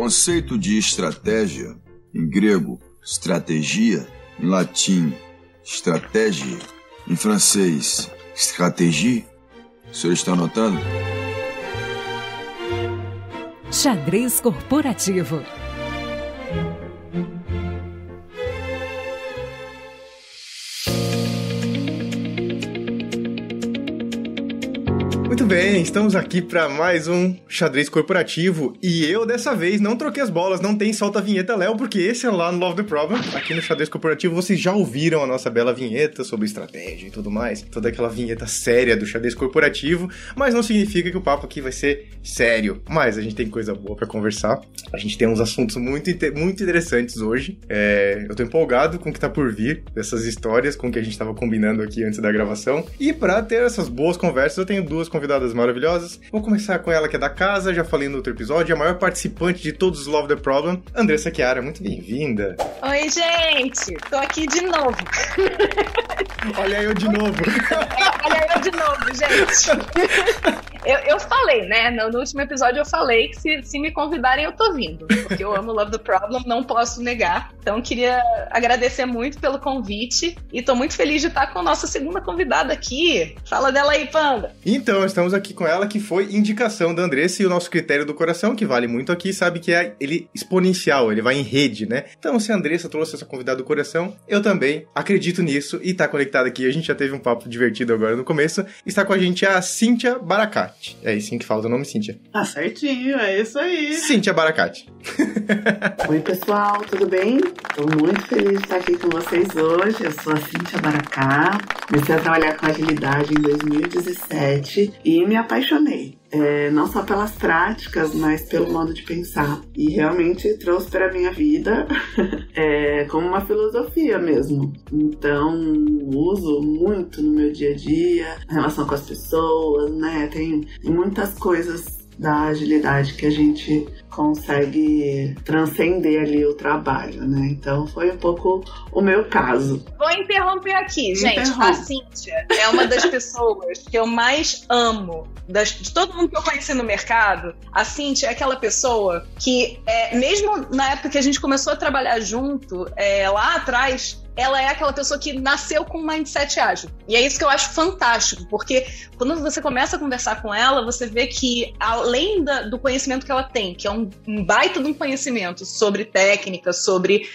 conceito de estratégia, em grego, stratégia, em latim, stratégie, em francês, stratégie. O senhor está anotando? Xadrez corporativo. Muito bem, estamos aqui para mais um Xadrez Corporativo e eu dessa vez não troquei as bolas, não tem solta a vinheta, Léo, porque esse é lá no Love the Problem. Aqui no Xadrez Corporativo vocês já ouviram a nossa bela vinheta sobre estratégia e tudo mais, toda aquela vinheta séria do Xadrez Corporativo, mas não significa que o papo aqui vai ser sério, mas a gente tem coisa boa para conversar, a gente tem uns assuntos muito interessantes hoje, eu tô empolgado com o que tá por vir, dessas histórias, com o que a gente tava combinando aqui antes da gravação, e para ter essas boas conversas eu tenho duas convidadas maravilhosas. Vou começar com ela que é da casa, já falei no outro episódio, a maior participante de todos os Love the Problem, Andressa Chiara, muito bem-vinda. Oi, gente, tô aqui de novo. Olha eu de novo. Olha eu de novo, gente. Eu falei, né, no último episódio eu falei que se me convidarem eu tô vindo, porque eu amo Love the Problem, não posso negar. Então queria agradecer muito pelo convite e tô muito feliz de estar com a nossa segunda convidada aqui. Fala dela aí, Panda. Então, estamos aqui com ela, que foi indicação da Andressa, e o nosso critério do coração, que vale muito aqui, sabe que é ele exponencial, ele vai em rede, né? Então, se a Andressa trouxe essa convidada do coração, eu também acredito nisso e tá conectada aqui. A gente já teve um papo divertido agora no começo. Está com a gente a Cíntia Baracate. É assim que fala o nome, Cíntia. Tá certinho, é isso aí. Cíntia Baracate. Oi, pessoal, tudo bem? Tô muito feliz de estar aqui com vocês hoje. Eu sou a Cíntia Baracá. Comecei a trabalhar com agilidade em 2017 e me apaixonei. Não só pelas práticas, mas pelo modo de pensar. E realmente trouxe para a minha vida como uma filosofia mesmo. Então, uso muito no meu dia a dia, a relação com as pessoas, né? Tem muitas coisas da agilidade que a gente consegue transcender ali o trabalho, né? Então foi um pouco o meu caso. Vou interromper aqui, gente. A Cíntia é uma das pessoas que eu mais amo. De todo mundo que eu conheci no mercado, a Cíntia é aquela pessoa que, mesmo na época que a gente começou a trabalhar junto, lá atrás, ela é aquela pessoa que nasceu com um mindset ágil. E é isso que eu acho fantástico, porque quando você começa a conversar com ela, você vê que, além do conhecimento que ela tem, que é um baita de um conhecimento sobre técnica, sobre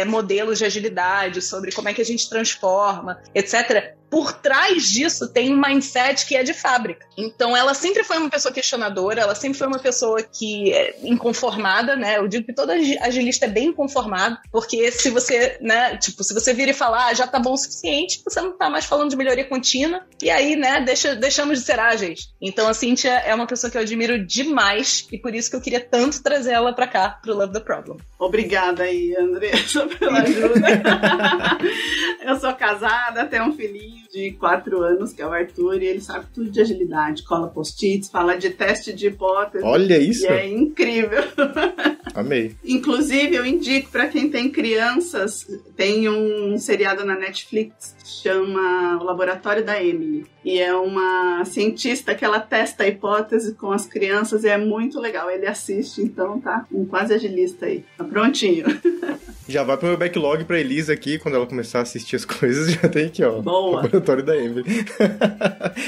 modelos de agilidade, sobre como é que a gente transforma, etc., por trás disso tem um mindset que é de fábrica. Então ela sempre foi uma pessoa questionadora, ela sempre foi uma pessoa que é inconformada, né? Eu digo que todo agilista é bem inconformado, porque se você, né, se você vira e falar, já tá bom o suficiente, você não tá mais falando de melhoria contínua, e aí, né, deixamos de ser ágeis. Então a Cíntia é uma pessoa que eu admiro demais, e por isso que eu queria tanto trazer ela pra cá, pro Love the Problem. Obrigada aí, Andressa, pela ajuda. Eu sou casada, tenho um filhinho de 4 anos, que é o Arthur, e ele sabe tudo de agilidade, cola post-its, fala de teste de hipótese. Olha isso! E é incrível. Amei. Inclusive, eu indico para quem tem crianças, tem um seriado na Netflix, chama O Laboratório da Emily. E é uma cientista que ela testa a hipótese com as crianças e é muito legal. Ele assiste, então tá um quase agilista aí. Tá prontinho. Já vai pro meu backlog pra Elisa aqui, quando ela começar a assistir as coisas, já tem aqui, ó. Boa! Laboratório da Emily.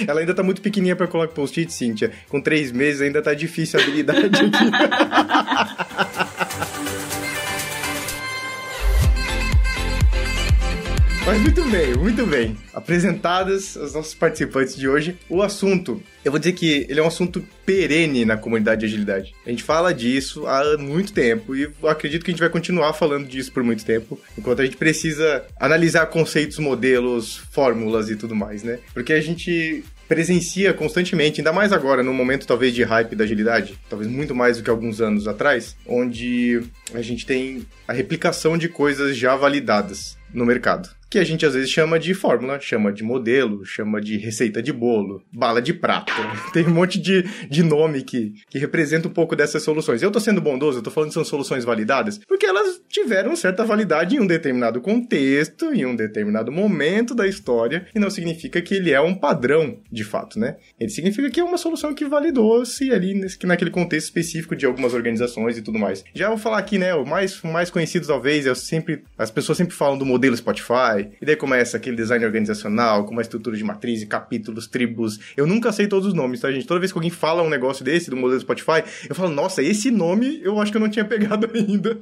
Ela ainda tá muito pequenininha pra colocar post-it, Cíntia. Com 3 meses ainda tá difícil a habilidade aqui. Mas muito bem. Apresentadas os nossos participantes de hoje, o assunto, eu vou dizer que ele é um assunto perene na comunidade de agilidade. A gente fala disso há muito tempo e eu acredito que a gente vai continuar falando disso por muito tempo, enquanto a gente precisa analisar conceitos, modelos, fórmulas e tudo mais, né? Porque a gente presencia constantemente, ainda mais agora, num momento talvez de hype da agilidade, talvez muito mais do que alguns anos atrás, onde a gente tem a replicação de coisas já validadas no mercado, que a gente às vezes chama de fórmula, chama de modelo, chama de receita de bolo, bala de prata. Tem um monte de nome que representa um pouco dessas soluções. Eu tô sendo bondoso, eu tô falando que são soluções validadas, porque elas tiveram certa validade em um determinado contexto, em um determinado momento da história, e não significa que ele é um padrão, de fato, né? Ele significa que é uma solução que validou-se ali naquele contexto específico de algumas organizações e tudo mais. Já vou falar aqui, né, o mais conhecido talvez, as pessoas sempre falam do modelo Spotify, e daí começa aquele design organizacional, com uma estrutura de matriz, capítulos, tribos. Eu nunca sei todos os nomes, tá, gente? Toda vez que alguém fala um negócio desse, do modelo Spotify, eu falo, nossa, esse nome eu acho que eu não tinha pegado ainda.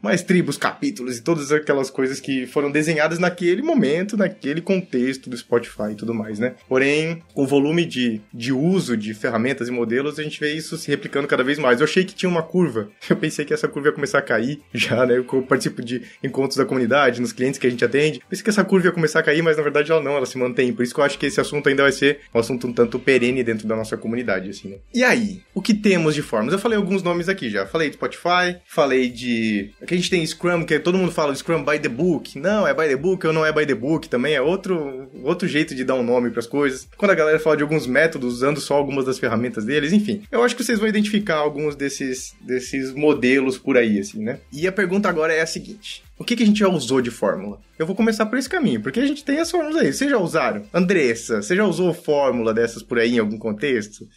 Mas tribos, capítulos e todas aquelas coisas que foram desenhadas naquele momento, naquele contexto do Spotify e tudo mais, né? Porém, com o volume de uso de ferramentas e modelos, a gente vê isso se replicando cada vez mais. Eu achei que tinha uma curva. Eu pensei que essa curva ia começar a cair já, né? Eu participo de encontros da comunidade, nos clientes que a gente atende. Pensei que essa curva ia começar a cair, mas na verdade ela não, ela se mantém. Por isso que eu acho que esse assunto ainda vai ser um assunto um tanto perene dentro da nossa comunidade, assim, né? E aí, o que temos de formas? Eu falei alguns nomes aqui já. Falei de Spotify, falei de... Aqui a gente tem Scrum, que todo mundo fala Scrum by the book. Não, é by the book ou não é by the book também. É outro jeito de dar um nome pras coisas. Quando a galera fala de alguns métodos, usando só algumas das ferramentas deles, enfim. Eu acho que vocês vão identificar alguns desses modelos por aí, assim, né? E a pergunta agora é a seguinte. O que a gente já usou de fórmula? Eu vou começar por esse caminho, porque a gente tem as fórmulas aí. Vocês já usaram? Andressa, você já usou fórmula dessas por aí em algum contexto?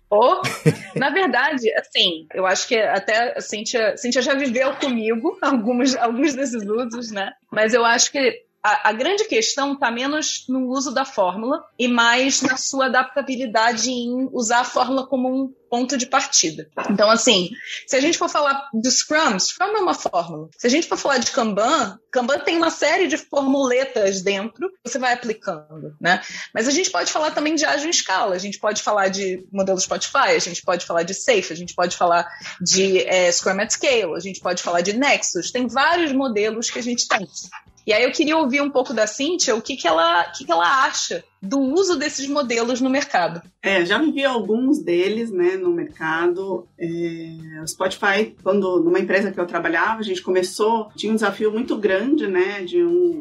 Na verdade, assim, eu acho que até a Cíntia já viveu comigo alguns desses usos, né? Mas eu acho que a grande questão está menos no uso da fórmula e mais na sua adaptabilidade em usar a fórmula como um ponto de partida. Então, assim, se a gente for falar do Scrum é uma fórmula. Se a gente for falar de Kanban tem uma série de formuletas dentro que você vai aplicando, né? Mas a gente pode falar também de ágil em escala, a gente pode falar de modelo Spotify, a gente pode falar de SAFe, a gente pode falar de Scrum at Scale, a gente pode falar de Nexus, tem vários modelos que a gente tem. E aí eu queria ouvir um pouco da Cíntia o que ela acha do uso desses modelos no mercado. Já vivi alguns deles, né, no mercado. O Spotify, quando numa empresa que eu trabalhava, a gente começou, tinha um desafio muito grande, né,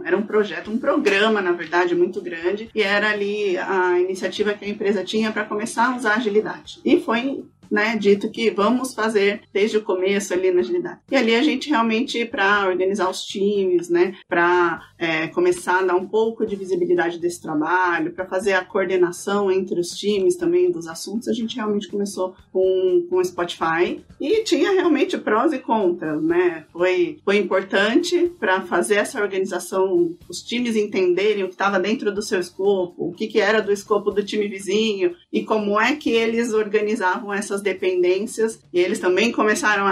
era um projeto, um programa, na verdade, muito grande, e era ali a iniciativa que a empresa tinha para começar a usar agilidade. E foi, né, dito que vamos fazer desde o começo ali na agilidade. E ali a gente realmente, para organizar os times, né, para começar a dar um pouco de visibilidade desse trabalho, para fazer a coordenação entre os times também dos assuntos, a gente realmente começou com o Spotify e tinha realmente prós e contras, né? Foi importante para fazer essa organização, os times entenderem o que estava dentro do seu escopo, o que era do escopo do time vizinho e como é que eles organizavam essas dependências, e eles também começaram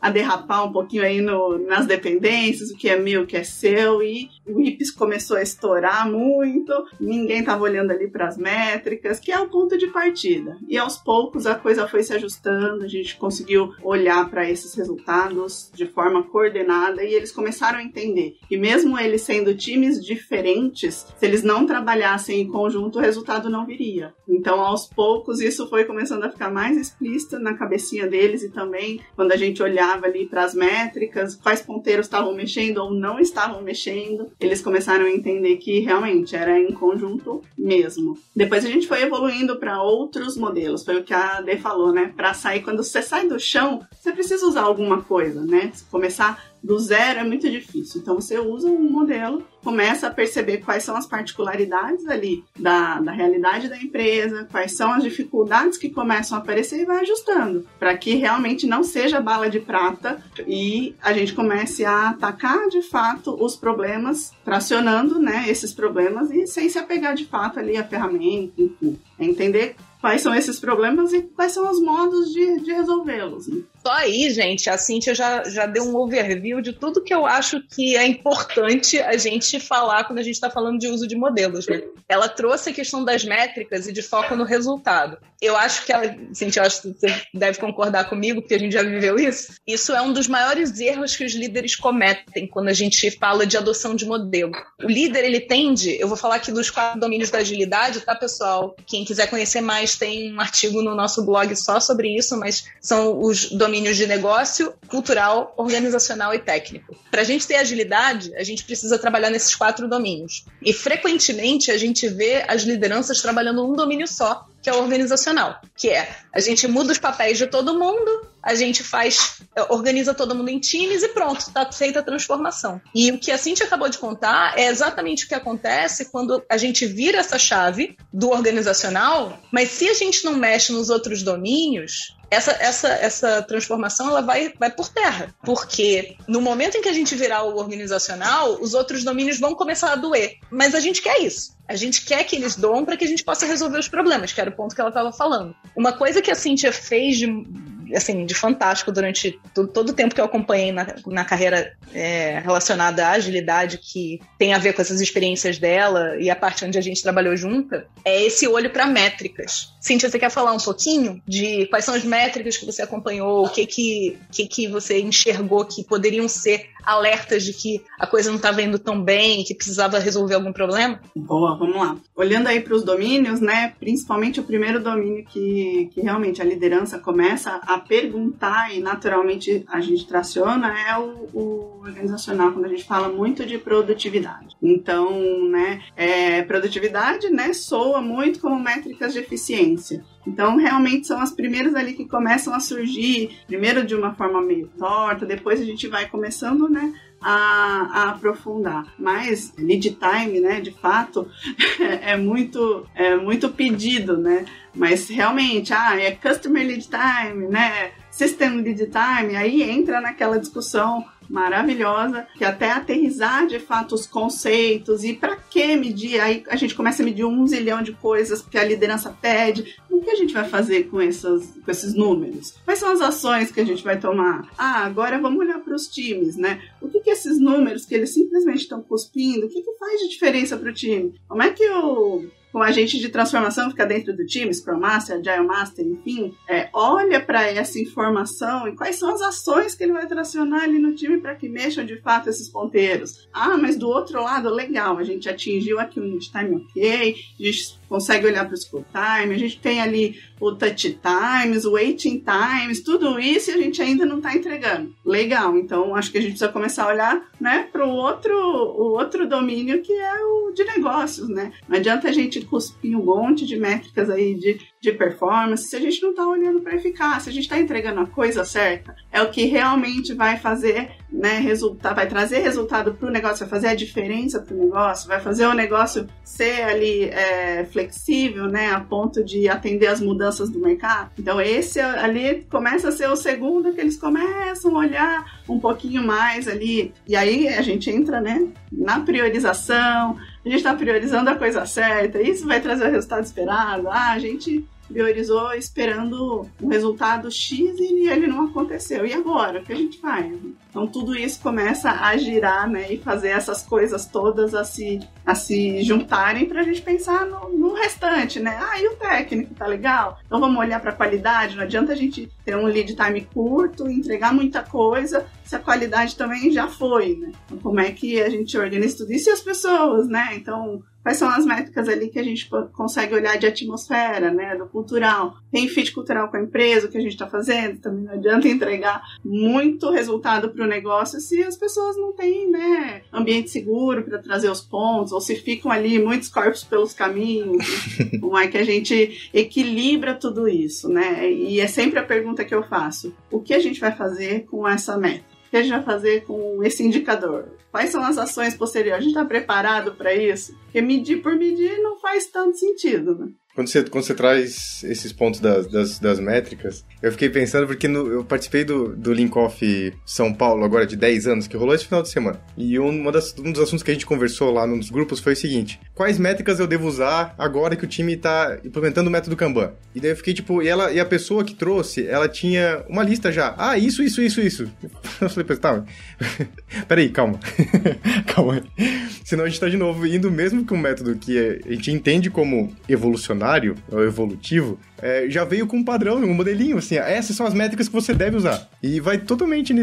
a derrapar um pouquinho aí nas dependências, o que é meu, o que é seu, e o IPS começou a estourar muito, ninguém estava olhando ali para as métricas, que é o ponto de partida. E aos poucos a coisa foi se ajustando, a gente conseguiu olhar para esses resultados de forma coordenada e eles começaram a entender que mesmo eles sendo times diferentes, se eles não trabalhassem em conjunto, o resultado não viria. Então, aos poucos, isso foi começando a ficar mais explícito na cabecinha deles e também quando a gente olhava ali para as métricas, quais ponteiros estavam mexendo ou não estavam mexendo, eles começaram a entender que realmente era em conjunto mesmo. Depois a gente foi evoluindo para outros modelos, foi o que a Dê falou, né? Para sair, quando você sai do chão, você precisa usar alguma coisa, né? Se começar do zero é muito difícil. Então você usa um modelo, começa a perceber quais são as particularidades ali da realidade da empresa, quais são as dificuldades que começam a aparecer e vai ajustando, para que realmente não seja bala de prata e a gente comece a atacar de fato os problemas, tracionando, né, esses problemas e sem se apegar de fato ali à ferramenta, enfim, entender quais são esses problemas e quais são os modos de resolvê-los. Né? Só aí, gente, a Cíntia já deu um overview de tudo que eu acho que é importante a gente falar quando a gente está falando de uso de modelos. Né? Ela trouxe a questão das métricas e de foco no resultado. Eu acho que Cíntia, eu acho que você deve concordar comigo, porque a gente já viveu isso. Isso é um dos maiores erros que os líderes cometem quando a gente fala de adoção de modelo. O líder, ele tende, eu vou falar aqui dos 4 domínios da agilidade, tá, pessoal? Quem quiser conhecer mais, tem um artigo no nosso blog só sobre isso, mas são os domínios domínios de negócio, cultural, organizacional e técnico. Para a gente ter agilidade, a gente precisa trabalhar nesses 4 domínios. E frequentemente a gente vê as lideranças trabalhando num domínio só, que é o organizacional, que é a gente muda os papéis de todo mundo, a gente organiza todo mundo em times e pronto, está feita a transformação. E o que a Cíntia acabou de contar é exatamente o que acontece quando a gente vira essa chave do organizacional, mas se a gente não mexe nos outros domínios, essa transformação ela vai por terra, porque no momento em que a gente virar o organizacional, os outros domínios vão começar a doer, mas a gente quer isso. A gente quer que eles doam para que a gente possa resolver os problemas, que era o ponto que ela estava falando. Uma coisa que a Cíntia fez de fantástico durante todo o tempo que eu acompanhei na carreira relacionada à agilidade, que tem a ver com essas experiências dela e a parte onde a gente trabalhou junta, é esse olho para métricas. Cíntia, você quer falar um pouquinho de quais são as métricas que você acompanhou, o que você enxergou que poderiam ser alertas de que a coisa não estava indo tão bem, que precisava resolver algum problema? Boa, vamos lá. Olhando aí para os domínios, né, principalmente o primeiro domínio que realmente a liderança começa a perguntar e naturalmente a gente traciona é o organizacional, quando a gente fala muito de produtividade. Então, né, produtividade, né, soa muito como métricas de eficiência. Então, realmente são as primeiras ali que começam a surgir, primeiro de uma forma meio torta, depois a gente vai começando, né, a aprofundar. Mas lead time, né, de fato, é muito pedido, né? Mas realmente, é customer lead time, né? System lead time, aí entra naquela discussão maravilhosa, que até aterrizar de fato os conceitos e para que medir, aí a gente começa a medir 1 zilhão de coisas que a liderança pede. O que a gente vai fazer com esses números? Quais são as ações que a gente vai tomar? Agora vamos olhar para os times, né? O que esses números que eles simplesmente estão cuspindo, o que faz de diferença para o time? Como é que com a agente de transformação fica dentro do time, Scrum Master, Agile Master, enfim, olha para essa informação e quais são as ações que ele vai tracionar ali no time para que mexam de fato esses ponteiros. Mas do outro lado, legal, a gente atingiu aqui o lead time ok, a gente consegue olhar para o scroll time, a gente tem ali o touch times, o waiting times, tudo isso e a gente ainda não está entregando. Legal, então acho que a gente precisa começar a olhar, né, para o outro domínio que é o de negócios, né? Não adianta a gente cuspir um monte de métricas aí de performance se a gente não está olhando para eficácia, se a gente está entregando a coisa certa, é o que realmente vai fazer, né, vai trazer resultado para o negócio, vai fazer a diferença para o negócio, vai fazer o negócio ser ali flexível, né, a ponto de atender as mudanças do mercado. Então esse ali começa a ser o segundo que eles começam a olhar um pouquinho mais ali, e aí a gente entra, né, na priorização, a gente está priorizando a coisa certa, isso vai trazer o resultado esperado, a gente priorizou esperando um resultado X e ele não aconteceu. E agora? O que a gente faz? Então tudo isso começa a girar, né, e fazer essas coisas todas a se juntarem para a gente pensar no restante, né? E o técnico, tá legal? Então vamos olhar para a qualidade, não adianta a gente ter um lead time curto, entregar muita coisa, se a qualidade também já foi, né? Então como é que a gente organiza tudo isso e as pessoas, né? Então quais são as métricas ali que a gente consegue olhar de atmosfera, né, do cultural? Tem fit cultural com a empresa, o que a gente está fazendo? Também não adianta entregar muito resultado para o negócio se as pessoas não têm, né, ambiente seguro para trazer os pontos, ou se ficam ali muitos corpos pelos caminhos. Como é que a gente equilibra tudo isso, né? E é sempre a pergunta que eu faço. O que a gente vai fazer com essa meta? O que a gente vai fazer com esse indicador? Quais são as ações posteriores? A gente está preparado para isso? Porque medir por medir não faz tanto sentido, né? Quando você traz esses pontos das métricas, eu fiquei pensando porque eu participei do Link-Off São Paulo agora de 10 anos, que rolou esse final de semana. E um dos assuntos que a gente conversou lá nos grupos foi o seguinte: quais métricas eu devo usar agora que o time está implementando o método Kanban? E daí eu fiquei tipo, e a pessoa que trouxe, ela tinha uma lista já. Isso. Eu falei, tá, peraí, calma. Calma aí. Senão a gente tá de novo indo mesmo com um método que a gente entende como evolucionário, evolucionário, ou evolutivo, já veio com um padrão, um modelinho, assim, essas são as métricas que você deve usar. E vai totalmente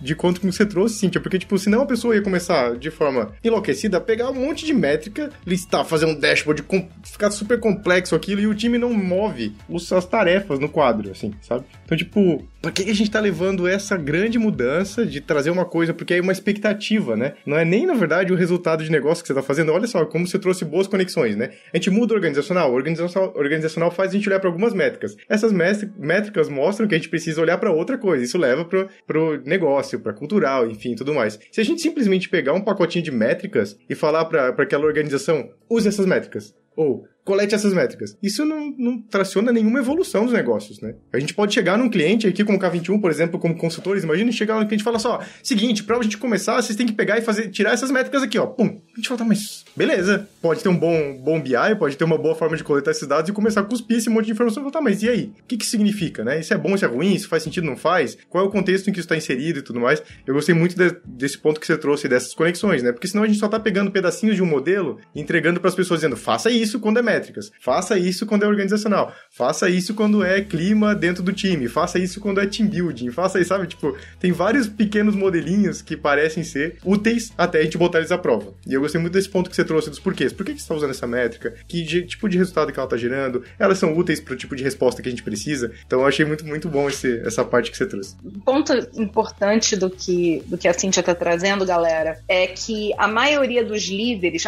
de conta com o que você trouxe, Cíntia, porque, tipo, senão a pessoa ia começar de forma enlouquecida a pegar um monte de métrica, listar, fazer um dashboard, ficar super complexo aquilo, e o time não move as tarefas no quadro, assim, sabe? Então, tipo, pra que a gente tá levando essa grande mudança de trazer uma coisa, porque é uma expectativa, né? Não é nem, na verdade, o resultado de negócio que você tá fazendo. Olha só, como você trouxe boas conexões, né? A gente muda o organizacional faz a gente olhar para algumas métricas. Essas métricas mostram que a gente precisa olhar para outra coisa. Isso leva pro negócio, pra cultural, enfim, tudo mais. Se a gente simplesmente pegar um pacotinho de métricas e falar para aquela organização, use essas métricas, ou colete essas métricas. Isso não traciona nenhuma evolução dos negócios, né? A gente pode chegar num cliente aqui, como o K21, por exemplo, como consultores, imagina chegar num cliente e falar só, seguinte, pra gente começar, vocês têm que pegar e tirar essas métricas aqui, ó. Pum. A gente fala, tá, mas beleza. Pode ter um bom BI, pode ter uma boa forma de coletar esses dados e começar a cuspir esse monte de informação. Tá, mas e aí? O que isso significa, né? Isso é bom, isso é ruim? Isso faz sentido, não faz? Qual é o contexto em que isso está inserido e tudo mais? Eu gostei muito desse ponto que você trouxe, dessas conexões, né? Porque senão a gente só tá pegando pedacinhos de um modelo e entregando pras pessoas dizendo, faça isso quando é métricas, faça isso quando é organizacional, faça isso quando é clima dentro do time, faça isso quando é team building, faça isso, sabe? Tipo, tem vários pequenos modelinhos que parecem ser úteis até a gente botar eles à prova. E eu gostei muito desse ponto que você trouxe dos porquês. Por que você está usando essa métrica? Que tipo de resultado que ela está gerando? Elas são úteis para o tipo de resposta que a gente precisa? Então eu achei muito, muito bom essa parte que você trouxe. Um ponto importante do que a Cíntia está trazendo, galera, é que a maioria dos líderes,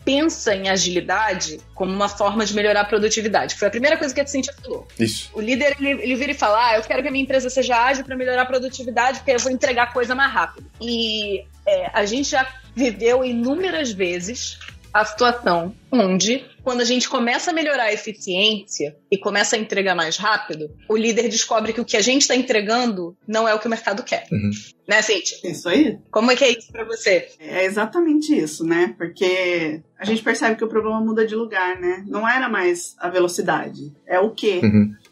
pensa em agilidade como uma forma de melhorar a produtividade. Foi a primeira coisa que a Cíntia falou. Isso. O líder, ele vira e fala, eu quero que a minha empresa seja ágil para melhorar a produtividade, porque eu vou entregar coisa mais rápido. E a gente já viveu inúmeras vezes a situação onde, quando a gente começa a melhorar a eficiência e começa a entregar mais rápido, o líder descobre que o que a gente está entregando não é o que o mercado quer. Uhum. Né, Cíntia? Isso aí. Como é que é isso pra você? É exatamente isso, né? Porque a gente percebe que o problema muda de lugar, né? Não era mais a velocidade, é o quê,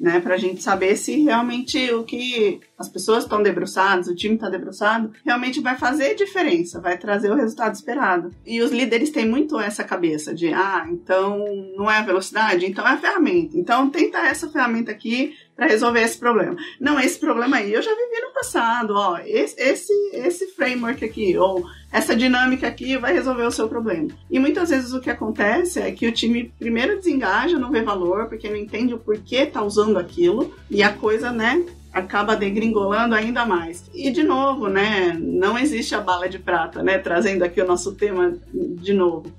né? Pra gente saber se realmente o que as pessoas estão debruçadas, o time está debruçado, realmente vai fazer diferença, vai trazer o resultado esperado. E os líderes têm muito essa cabeça de, então não é a velocidade, então é a ferramenta. Então tenta essa ferramenta aqui para resolver esse problema. Não, esse problema aí eu já vivi no passado, esse framework aqui, ou essa dinâmica aqui vai resolver o seu problema. E muitas vezes o que acontece é que o time primeiro desengaja, não vê valor, porque não entende o porquê tá usando aquilo, e a coisa, né, acaba degringolando ainda mais. E, de novo, né, não existe a bala de prata, né, trazendo aqui o nosso tema de novo.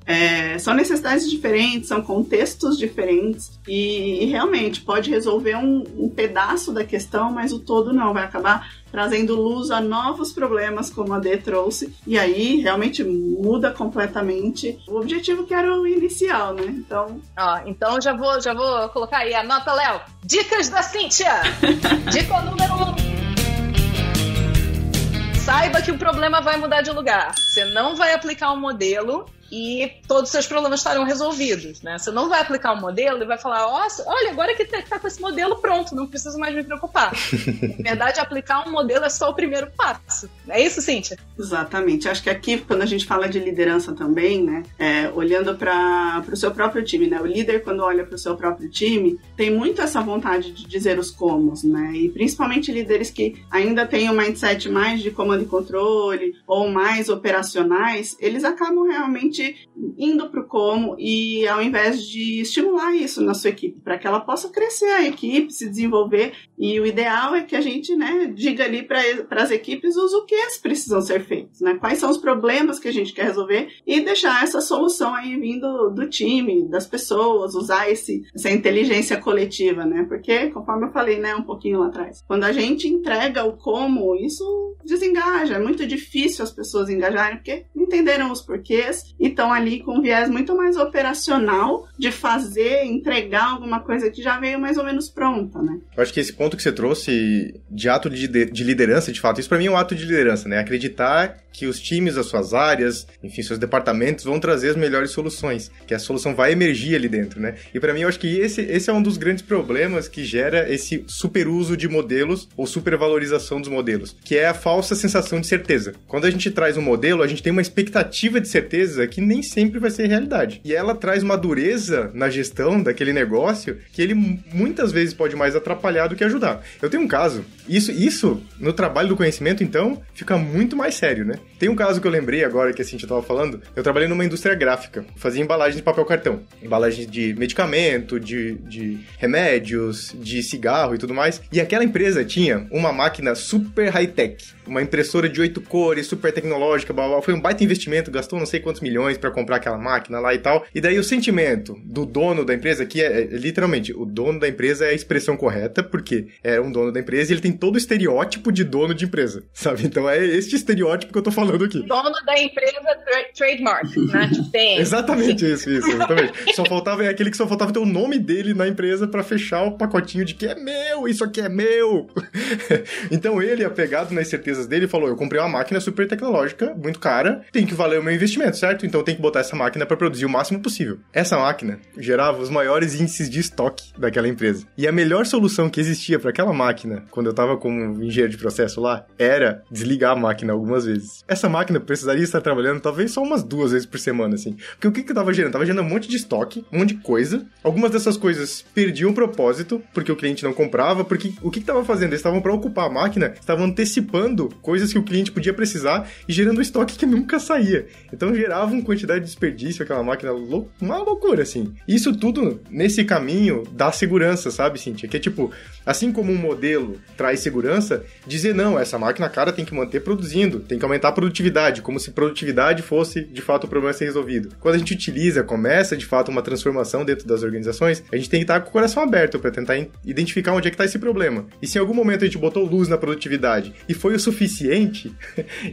São necessidades diferentes, são contextos diferentes, e realmente pode resolver um pedaço da questão, mas o todo não, vai acabar trazendo luz a novos problemas, como a Dê trouxe, e aí realmente muda completamente o objetivo que era o inicial, né? Então já vou colocar aí, anota, Léo. Dicas da Cíntia! Dica número 1. Saiba que o problema vai mudar de lugar. Você não vai aplicar um modelo e todos os seus problemas estarão resolvidos, né? Você não vai aplicar um modelo e vai falar, olha, agora que tá com esse modelo pronto, não preciso mais me preocupar. Na verdade, aplicar um modelo é só o primeiro passo. É isso, Cíntia? Exatamente. Acho que aqui, quando a gente fala de liderança também, né, olhando para o seu próprio time, né? O líder, quando olha para o seu próprio time, tem muito essa vontade de dizer os comos, né? E principalmente líderes que ainda têm um mindset mais de comando e controle ou mais operacionais, eles acabam realmente indo para o como, e ao invés de estimular isso na sua equipe, para que ela possa crescer a equipe, se desenvolver, e o ideal é que a gente, né, diga ali para as equipes os que precisam ser feitos, né? Quais são os problemas que a gente quer resolver, e deixar essa solução aí vindo do time, das pessoas, usar essa inteligência coletiva, né? Porque, conforme eu falei, né, um pouquinho lá atrás, quando a gente entrega o como, isso desengaja, é muito difícil as pessoas engajarem, porque não entenderam os porquês e estão ali com um viés muito mais operacional de fazer, entregar alguma coisa que já veio mais ou menos pronta, né? Eu acho que esse ponto que você trouxe de ato de liderança, de fato, isso pra mim é um ato de liderança, né? Acreditar que os times, as suas áreas, enfim, seus departamentos vão trazer as melhores soluções, que a solução vai emergir ali dentro, né? E pra mim, eu acho que esse é um dos grandes problemas que gera esse superuso de modelos ou supervalorização dos modelos, que é a falsa sensação de certeza. Quando a gente traz um modelo, a gente tem uma expectativa de certeza que nem sempre vai ser realidade. E ela traz uma dureza na gestão daquele negócio que ele muitas vezes pode mais atrapalhar do que ajudar. Eu tenho um caso, isso no trabalho do conhecimento, então, fica muito mais sério, né? Tem um caso que eu lembrei agora que a Cíntia estava falando. Eu trabalhei numa indústria gráfica, fazia embalagem de papel cartão, embalagem de medicamento, de remédios, de cigarro e tudo mais. E aquela empresa tinha uma máquina super high-tech, uma impressora de 8 cores, super tecnológica, blá, blá. Foi um baita investimento, gastou não sei quantos milhões para comprar aquela máquina lá e tal. E daí o sentimento do dono da empresa, que é literalmente, o dono da empresa é a expressão correta, porque é um dono da empresa e ele tem todo o estereótipo de dono de empresa, sabe? Então é este estereótipo que eu tô falando aqui. Dono da empresa, trademark, né? Tem. Exatamente isso, exatamente. Só faltava aquele que só faltava ter o nome dele na empresa pra fechar o pacotinho de que é meu, isso aqui é meu. Então ele, apegado nas certezas dele, falou, eu comprei uma máquina super tecnológica, muito cara, tem que valer o meu investimento, certo? Então tem que botar essa máquina pra produzir o máximo possível. Essa máquina gerava os maiores índices de estoque daquela empresa. E a melhor solução que existia pra aquela máquina, quando eu tava como engenheiro de processo lá, era desligar a máquina algumas vezes. Essa máquina precisaria estar trabalhando talvez só umas 2 vezes por semana, assim. Porque o que que tava gerando? Tava gerando um monte de estoque, um monte de coisa. Algumas dessas coisas perdiam propósito, porque o cliente não comprava, porque o que tava fazendo? Eles estavam para ocupar a máquina, estavam antecipando coisas que o cliente podia precisar e gerando um estoque que nunca saía. Então gerava uma quantidade de desperdício, aquela máquina, uma loucura, assim. Isso tudo nesse caminho da segurança, sabe, Cíntia? Que é tipo, assim como um modelo traz segurança, dizer não, essa máquina, cara, tem que manter produzindo, tem que aumentar a produtividade, como se produtividade fosse, de fato, o problema a ser resolvido. Quando a gente começa, de fato, uma transformação dentro das organizações, a gente tem que estar com o coração aberto para tentar identificar onde é que está esse problema. E se em algum momento a gente botou luz na produtividade e foi o suficiente,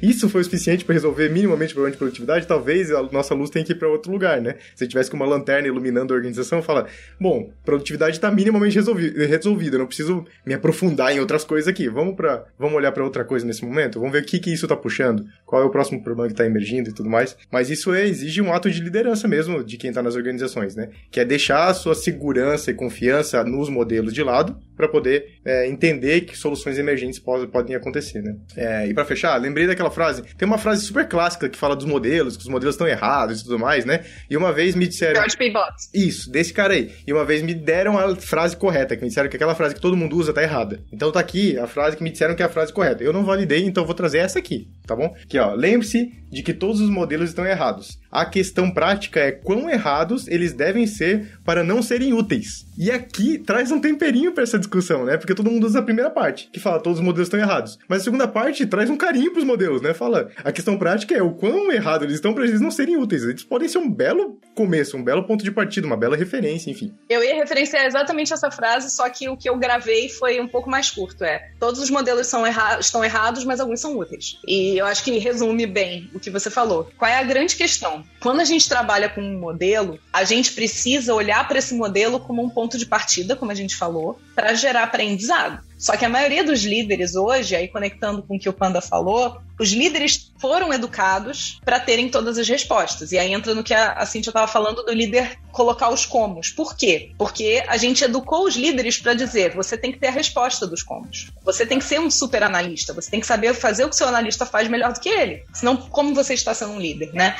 isso foi o suficiente para resolver minimamente o problema de produtividade, talvez a nossa luz tenha que ir para outro lugar, né? Se eu tivesse com uma lanterna iluminando a organização, fala, bom, produtividade está minimamente resolvida, eu não preciso me aprofundar em outras coisas aqui. Vamos olhar para outra coisa nesse momento? Vamos ver o que isso está puxando? Qual é o próximo problema que está emergindo e tudo mais? Mas isso exige um ato de liderança mesmo de quem está nas organizações, né? Que é deixar a sua segurança e confiança nos modelos de lado para poder entender que soluções emergentes podem acontecer, né? E para fechar, lembrei daquela frase, tem uma frase super clássica que fala dos modelos, que os modelos estão errados e tudo mais, né? E uma vez me disseram... George P. Botts. Isso, desse cara aí. E uma vez me deram a frase correta, que me disseram que aquela frase que todo mundo usa tá errada. Então tá aqui a frase que me disseram que é a frase correta. Eu não validei, então eu vou trazer essa aqui, tá bom? Aqui, ó, lembre-se de que todos os modelos estão errados. A questão prática é quão errados eles devem ser para não serem úteis. E aqui traz um temperinho para essa discussão, né? Porque todo mundo usa a primeira parte, que fala todos os modelos estão errados. Mas a segunda parte traz um carinho pros modelos, né? Fala, a questão prática é o quão errado eles estão para eles não serem úteis. Eles podem ser um belo começo, um belo ponto de partida, uma bela referência, enfim. Eu ia referenciar exatamente essa frase, só que o que eu gravei foi um pouco mais curto, todos os modelos estão errados, mas alguns são úteis. E eu acho que resume bem o que você falou. Qual é a grande questão? Quando a gente trabalha com um modelo, a gente precisa olhar para esse modelo como um ponto de partida, como a gente falou, para gerar aprendizado. Só que a maioria dos líderes hoje, aí conectando com o que o Panda falou, os líderes foram educados para terem todas as respostas. E aí entra no que a Cíntia estava falando do líder colocar os comos. Por quê? Porque a gente educou os líderes para dizer, você tem que ter a resposta dos comos. Você tem que ser um super analista, você tem que saber fazer o que o seu analista faz melhor do que ele. Senão, como você está sendo um líder, né?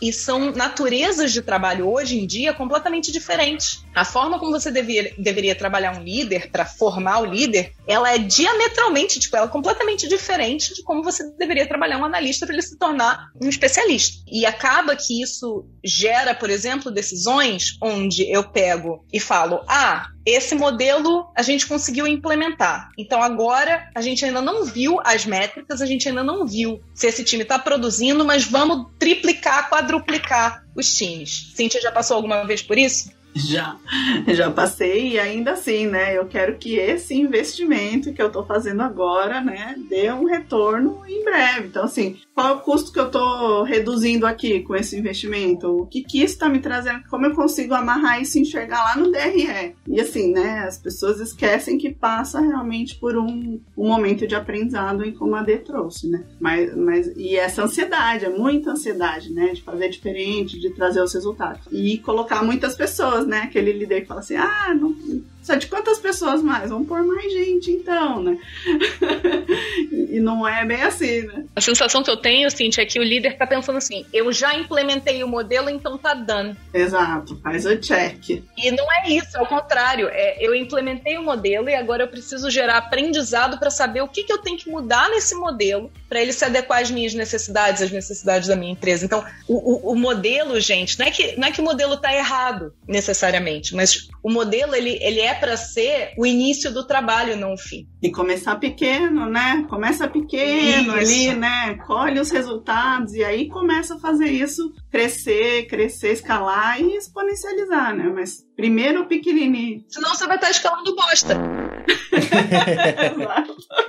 E são naturezas de trabalho hoje em dia completamente diferentes. A forma como você deveria trabalhar um líder, para formar o líder, ela é diametralmente, ela é completamente diferente de como você deveria trabalhar um analista para ele se tornar um especialista. E acaba que isso gera, por exemplo, decisões onde eu pego e falo, esse modelo a gente conseguiu implementar. Então agora a gente ainda não viu as métricas, a gente ainda não viu se esse time está produzindo, mas vamos triplicar, quadruplicar os times. Cíntia já passou alguma vez por isso? Já passei, e ainda assim, né, eu quero que esse investimento que eu tô fazendo agora, né, dê um retorno em breve. Então, assim, qual é o custo que eu tô reduzindo aqui com esse investimento? O que isso tá me trazendo? Como eu consigo amarrar isso e enxergar lá no DRE? E assim, né, as pessoas esquecem que passa realmente por um momento de aprendizado, em como a Dê trouxe, né? E essa ansiedade, é muita ansiedade, né, de fazer diferente, de trazer os resultados. E colocar muitas pessoas, né? Aquele líder que fala assim, não precisa de quantas pessoas mais? Vamos pôr mais gente, então, né? E não é bem assim, né? A sensação que eu tenho, Cíntia, é que o líder tá pensando assim, eu já implementei o modelo, então tá dando. Exato, faz o check. E não é isso, é o contrário. Eu implementei o modelo e agora eu preciso gerar aprendizado para saber o que eu tenho que mudar nesse modelo para ele se adequar às minhas necessidades, às necessidades da minha empresa. Então, o modelo, gente, não é que o modelo tá errado necessariamente, mas o modelo, ele é para ser o início do trabalho, não o fim. E começar pequeno, né? Começa pequeno ali, né? Colhe os resultados e aí começa a fazer isso crescer, escalar e exponencializar, né? Mas primeiro pequenininho. Senão você vai estar escalando bosta.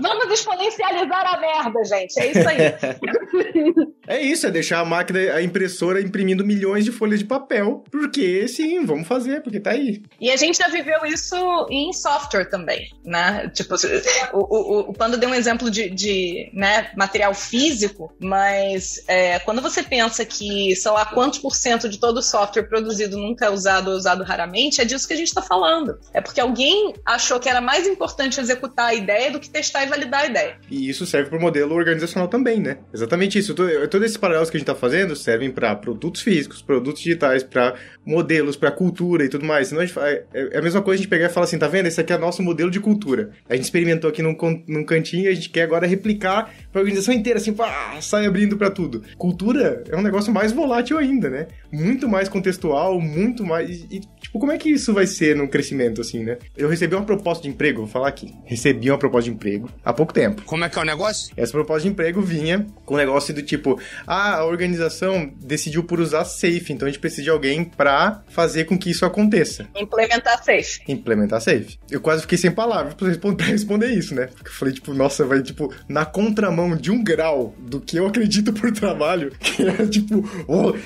Vamos exponencializar a merda, gente. É isso aí. É isso, é deixar a máquina, a impressora imprimindo milhões de folhas de papel. Porque, sim, vamos fazer, porque tá aí. E a gente já viveu isso em software também, né? Tipo, o Panda deu um exemplo de né, material físico, mas quando você pensa que, sei lá, quantos % de todo o software produzido nunca é usado ou usado raramente, é disso que a gente tá falando. É porque alguém achou que era mais importante executar a ideia do que testar e validar a ideia. E isso serve para o modelo organizacional também, né? Exatamente isso. Todos esses paralelos que a gente tá fazendo servem para produtos físicos, produtos digitais, para modelos, para cultura e tudo mais. Senão é a mesma coisa a gente pegar e falar assim, tá vendo? Esse aqui é nosso modelo de cultura. A gente experimentou aqui num cantinho e a gente quer agora replicar para a organização inteira, assim, sai abrindo para tudo. Cultura é um negócio mais volátil ainda, né? Muito mais contextual, muito mais... E, tipo, como é que isso vai ser no crescimento, assim, né? Eu recebi uma proposta de emprego, vou falar aqui. Recebi uma proposta de emprego há pouco tempo. Como é que é o negócio? Essa proposta de emprego vinha com um negócio do tipo, a organização decidiu por usar Safe, então a gente precisa de alguém pra fazer com que isso aconteça. Implementar Safe. Eu quase fiquei sem palavras pra responder isso, né? Porque eu falei, tipo, nossa, vai, tipo, na contramão de 1 grau do que eu acredito por trabalho, que é, tipo,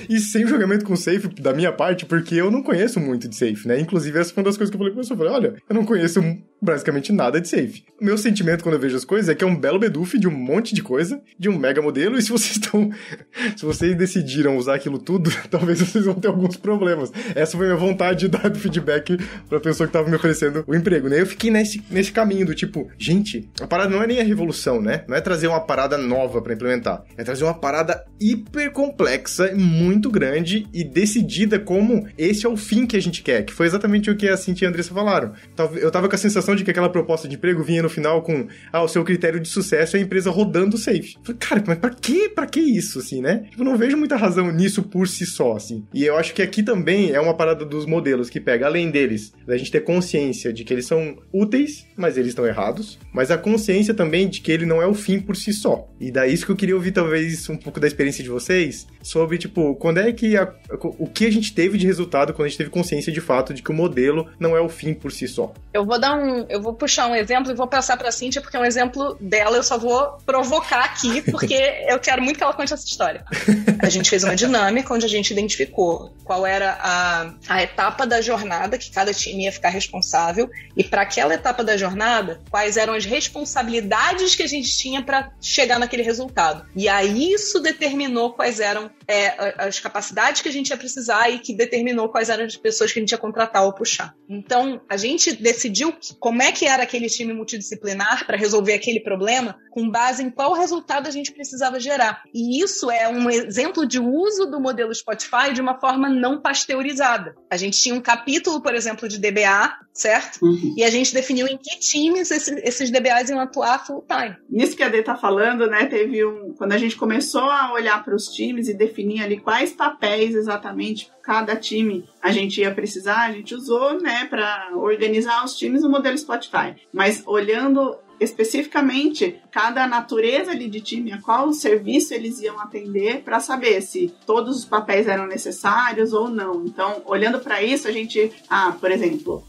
e sem jogamento com Safe da minha parte, porque eu não conheço muito de Safe, né? Inclusive, essa foi uma das coisas que eu falei pra pessoa. Eu falei, olha, eu não conheço basicamente nada de Safe. O meu sentimento quando eu vejo as coisas é que é um belo beduf de um monte de coisa, de um mega modelo, e se vocês decidiram usar aquilo tudo, talvez vocês vão ter alguns problemas. Essa foi a minha vontade de dar feedback pra pessoa que tava me oferecendo o emprego, né? Eu fiquei nesse caminho do tipo, gente, a parada não é nem a revolução, né? Não é trazer uma parada nova pra implementar. É trazer uma parada hiper complexa, muito grande e decidida como esse é o fim que a gente quer, que foi exatamente o que a Cintia e a Andressa falaram. Eu tava com a sensação de que aquela proposta de emprego vinha no final com, o seu critério de sucesso é a empresa rodando Safe. Eu falei, cara, mas pra que isso, assim, né? Tipo, não vejo muita razão nisso por si só, assim. E eu acho que aqui também é uma parada dos modelos que pega, além deles, da gente ter consciência de que eles são úteis, mas eles estão errados, mas a consciência também de que ele não é o fim por si só. E daí isso que eu queria ouvir, talvez, um pouco da experiência de vocês, sobre, tipo, quando é que o que a gente teve de resultado quando a gente teve consciência de fato de que o modelo não é o fim por si só. Eu vou puxar um exemplo e vou passar pra Cíntia, porque é um exemplo dela, eu só vou provocar aqui, porque eu quero muito que ela conte essa história. A gente fez uma dinâmica onde a gente identificou qual era a etapa da jornada que cada time ia ficar responsável, e para aquela etapa da jornada, quais eram as responsabilidades que a gente tinha para chegar naquele resultado. E aí isso determinou quais eram as capacidades que a gente ia precisar e que determinou quais eram as pessoas que a gente ia contratar ou puxar. Então, a gente decidiu como é que era aquele time multidisciplinar para resolver aquele problema com base em qual resultado a gente precisava gerar. E isso é um exemplo de uso do modelo Spotify de uma forma não pasteurizada. A gente tinha um capítulo, por exemplo, de DBA, certo? Uhum. E a gente definiu em que times esses DBAs iam atuar full time. Nisso que a Dê tá falando, né, quando a gente começou a olhar para os times e definir ali quais papéis exatamente cada time a gente ia precisar, a gente usou, né, para organizar os times no modelo Spotify. Mas olhando especificamente cada natureza ali de time, a qual serviço eles iam atender, para saber se todos os papéis eram necessários ou não. Então, olhando para isso, a gente, por exemplo,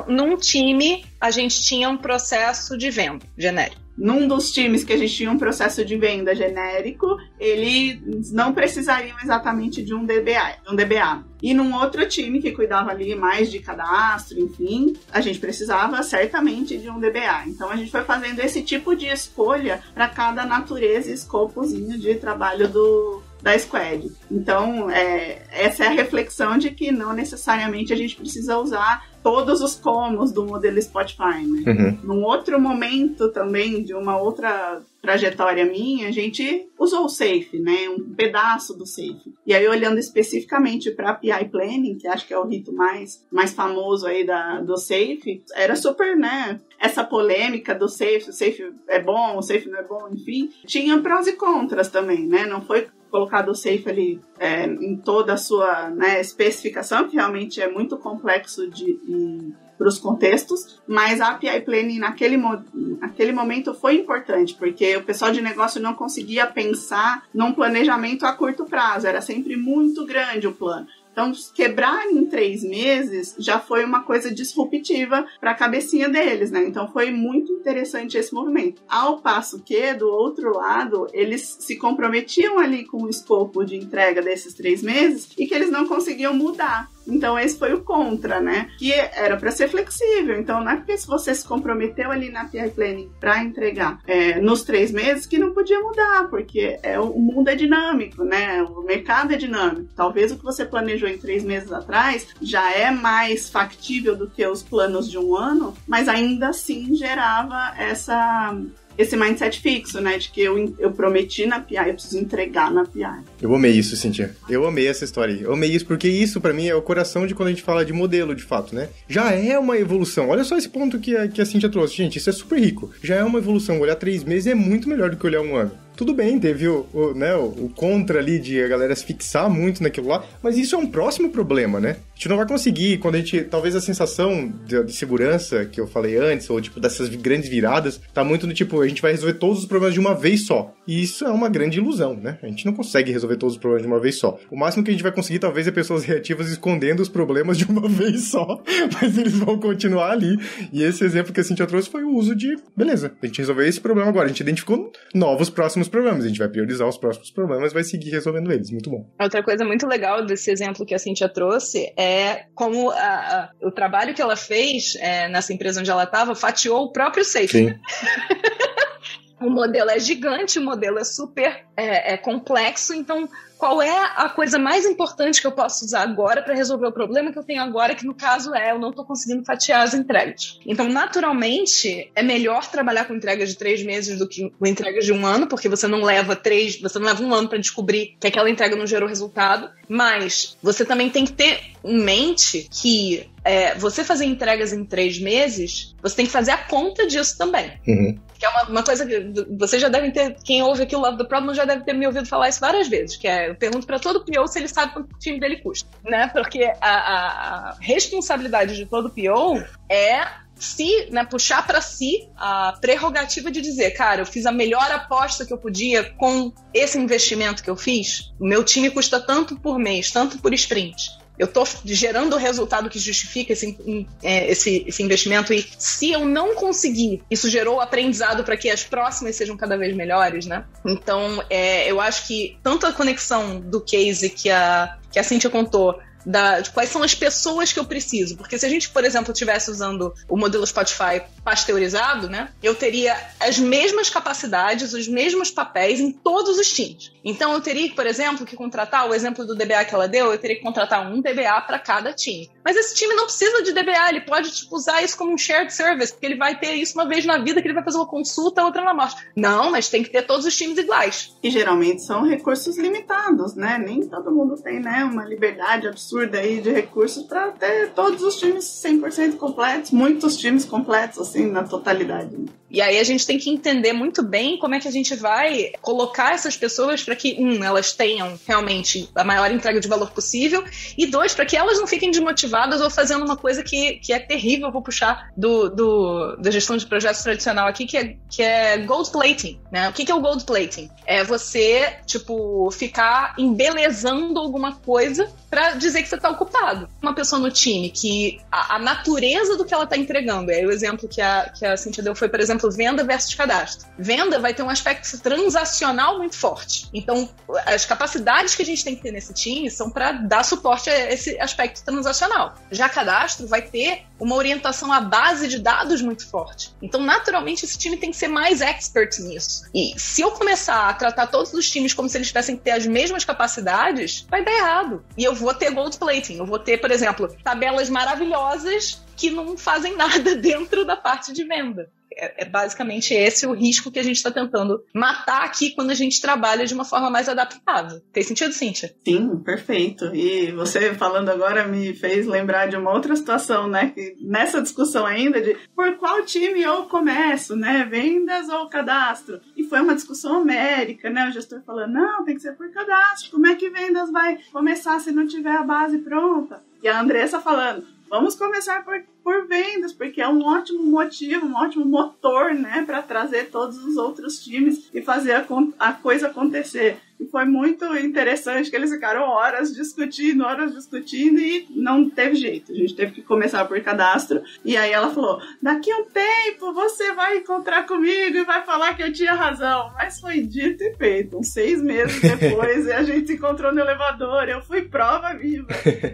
num time a gente tinha um processo de venda genérico. Num dos times que a gente tinha um processo de venda genérico, eles não precisariam exatamente de um DBA. E num outro time que cuidava ali mais de cadastro, enfim, a gente precisava certamente de um DBA. Então a gente foi fazendo esse tipo de escolha para cada natureza e escopozinho de trabalho da Squad. Então, essa é a reflexão de que não necessariamente a gente precisa usar todos os comos do modelo Spotify, né? Uhum. Num outro momento também, de uma outra trajetória minha, a gente usou o Safe, né? Um pedaço do Safe. E aí, olhando especificamente para PI Planning, que acho que é o rito mais famoso aí do Safe, era super, né? Essa polêmica do Safe, o Safe é bom, o Safe não é bom, enfim. Tinha prós e contras também, né? Não foi colocado o Safe ali em toda a sua, né, especificação, que realmente é muito complexo para os contextos, mas a API Planning naquele momento foi importante, porque o pessoal de negócio não conseguia pensar num planejamento a curto prazo, era sempre muito grande o plano. Então, quebrar em 3 meses já foi uma coisa disruptiva para a cabecinha deles, né? Então, foi muito interessante esse movimento. Ao passo que, do outro lado, eles se comprometiam ali com o escopo de entrega desses 3 meses e que eles não conseguiam mudar. Então, esse foi o contra, né? Que era para ser flexível. Então, não é porque se você se comprometeu ali na PI Planning para entregar nos 3 meses que não podia mudar, porque o mundo é dinâmico, né? O mercado é dinâmico. Talvez o que você planejou em 3 meses atrás já é mais factível do que os planos de 1 ano, mas ainda assim gerava esse mindset fixo, né? De que eu prometi na PI, eu preciso entregar na PI. Eu amei isso, Cíntia. Eu amei essa história aí. Eu amei isso porque isso, pra mim, é o coração de quando a gente fala de modelo, de fato, né? Já é uma evolução. Olha só esse ponto que a Cíntia trouxe. Gente, isso é super rico. Já é uma evolução. Olhar 3 meses é muito melhor do que olhar 1 ano. Tudo bem, teve o contra ali de a galera se fixar muito naquilo lá, mas isso é um próximo problema, né? A gente não vai conseguir, quando a gente... Talvez a sensação de segurança que eu falei antes, ou tipo dessas grandes viradas, tá muito no tipo, a gente vai resolver todos os problemas de uma vez só. E isso é uma grande ilusão, né? A gente não consegue resolver todos os problemas de uma vez só. O máximo que a gente vai conseguir, talvez, é pessoas reativas escondendo os problemas de uma vez só, mas eles vão continuar ali. E esse exemplo que a Cíntia trouxe foi o uso de... Beleza, a gente resolveu esse problema agora, a gente identificou novos próximos problemas, a gente vai priorizar os próximos problemas e vai seguir resolvendo eles, muito bom. Outra coisa muito legal desse exemplo que a Cíntia trouxe é como o trabalho que ela fez nessa empresa onde ela estava fatiou o próprio Safe. Sim. O modelo é gigante, o modelo é super complexo, então qual é a coisa mais importante que eu posso usar agora para resolver o problema que eu tenho agora, que no caso eu não estou conseguindo fatiar as entregas. Então, naturalmente, é melhor trabalhar com entregas de 3 meses do que com entregas de 1 ano, porque você não leva 1 ano para descobrir que aquela entrega não gerou resultado, mas você também tem que ter em mente que você fazer entregas em 3 meses, você tem que fazer a conta disso também. Uhum. Que é uma coisa que vocês já devem ter, quem ouve aqui o Love the Problem já deve ter me ouvido falar isso várias vezes, que eu pergunto para todo PO se ele sabe quanto o time dele custa, né? Porque a responsabilidade de todo PO é puxar para si a prerrogativa de dizer, cara, eu fiz a melhor aposta que eu podia com esse investimento que eu fiz, o meu time custa tanto por mês, tanto por sprint. Eu estou gerando o resultado que justifica esse investimento, e se eu não conseguir, isso gerou aprendizado para que as próximas sejam cada vez melhores, né? Então, eu acho que tanto a conexão do case que a Cíntia contou, de quais são as pessoas que eu preciso, porque se a gente, por exemplo, estivesse usando o modelo Spotify pasteurizado, né, eu teria as mesmas capacidades, os mesmos papéis em todos os times. Então eu teria, por exemplo, que contratar, o exemplo do DBA que ela deu, eu teria que contratar um DBA para cada time. Mas esse time não precisa de DBA, ele pode usar isso como um shared service, porque ele vai ter isso uma vez na vida, que ele vai fazer uma consulta, outra na morte. Não, mas tem que ter todos os times iguais. E geralmente são recursos limitados, né? Nem todo mundo tem, né, uma liberdade absurda absurda aí de recursos para ter todos os times 100% completos, muitos times completos, assim, na totalidade. E aí a gente tem que entender muito bem como é que a gente vai colocar essas pessoas para que, elas tenham realmente a maior entrega de valor possível, e 2, para que elas não fiquem desmotivadas ou fazendo uma coisa que é terrível. Eu vou puxar da gestão de projetos tradicional aqui, que é gold plating, né? O que é o gold plating? É você, ficar embelezando alguma coisa para dizer que você está ocupado. Uma pessoa no time que a natureza do que ela está entregando, o exemplo que a Cíntia deu foi, por exemplo, venda versus cadastro. Venda vai ter um aspecto transacional muito forte. Então, as capacidades que a gente tem que ter nesse time são para dar suporte a esse aspecto transacional. Já cadastro vai ter uma orientação à base de dados muito forte. Então, naturalmente, esse time tem que ser mais expert nisso. E se eu começar a tratar todos os times como se eles tivessem que ter as mesmas capacidades, vai dar errado. E eu vou ter gold plating. Eu vou ter, por exemplo, tabelas maravilhosas que não fazem nada dentro da parte de venda. É basicamente esse o risco que a gente está tentando matar aqui quando a gente trabalha de uma forma mais adaptável. Tem sentido, Cíntia? Sim, perfeito. E você falando agora me fez lembrar de uma outra situação, né? Que nessa discussão ainda de por qual time eu começo, né? Vendas ou cadastro? E foi uma discussão homérica, né? O gestor falando, não, tem que ser por cadastro. Como é que vendas vai começar se não tiver a base pronta? E a Andressa falando, vamos começar por vendas, porque é um ótimo motivo, um ótimo motor, né, para trazer todos os outros times e fazer a coisa acontecer. E foi muito interessante que eles ficaram horas discutindo e não teve jeito. A gente teve que começar por cadastro. E aí ela falou, daqui a um tempo você vai encontrar comigo e vai falar que eu tinha razão. Mas foi dito e feito. Uns 6 meses depois, e a gente se encontrou no elevador. Eu fui prova viva.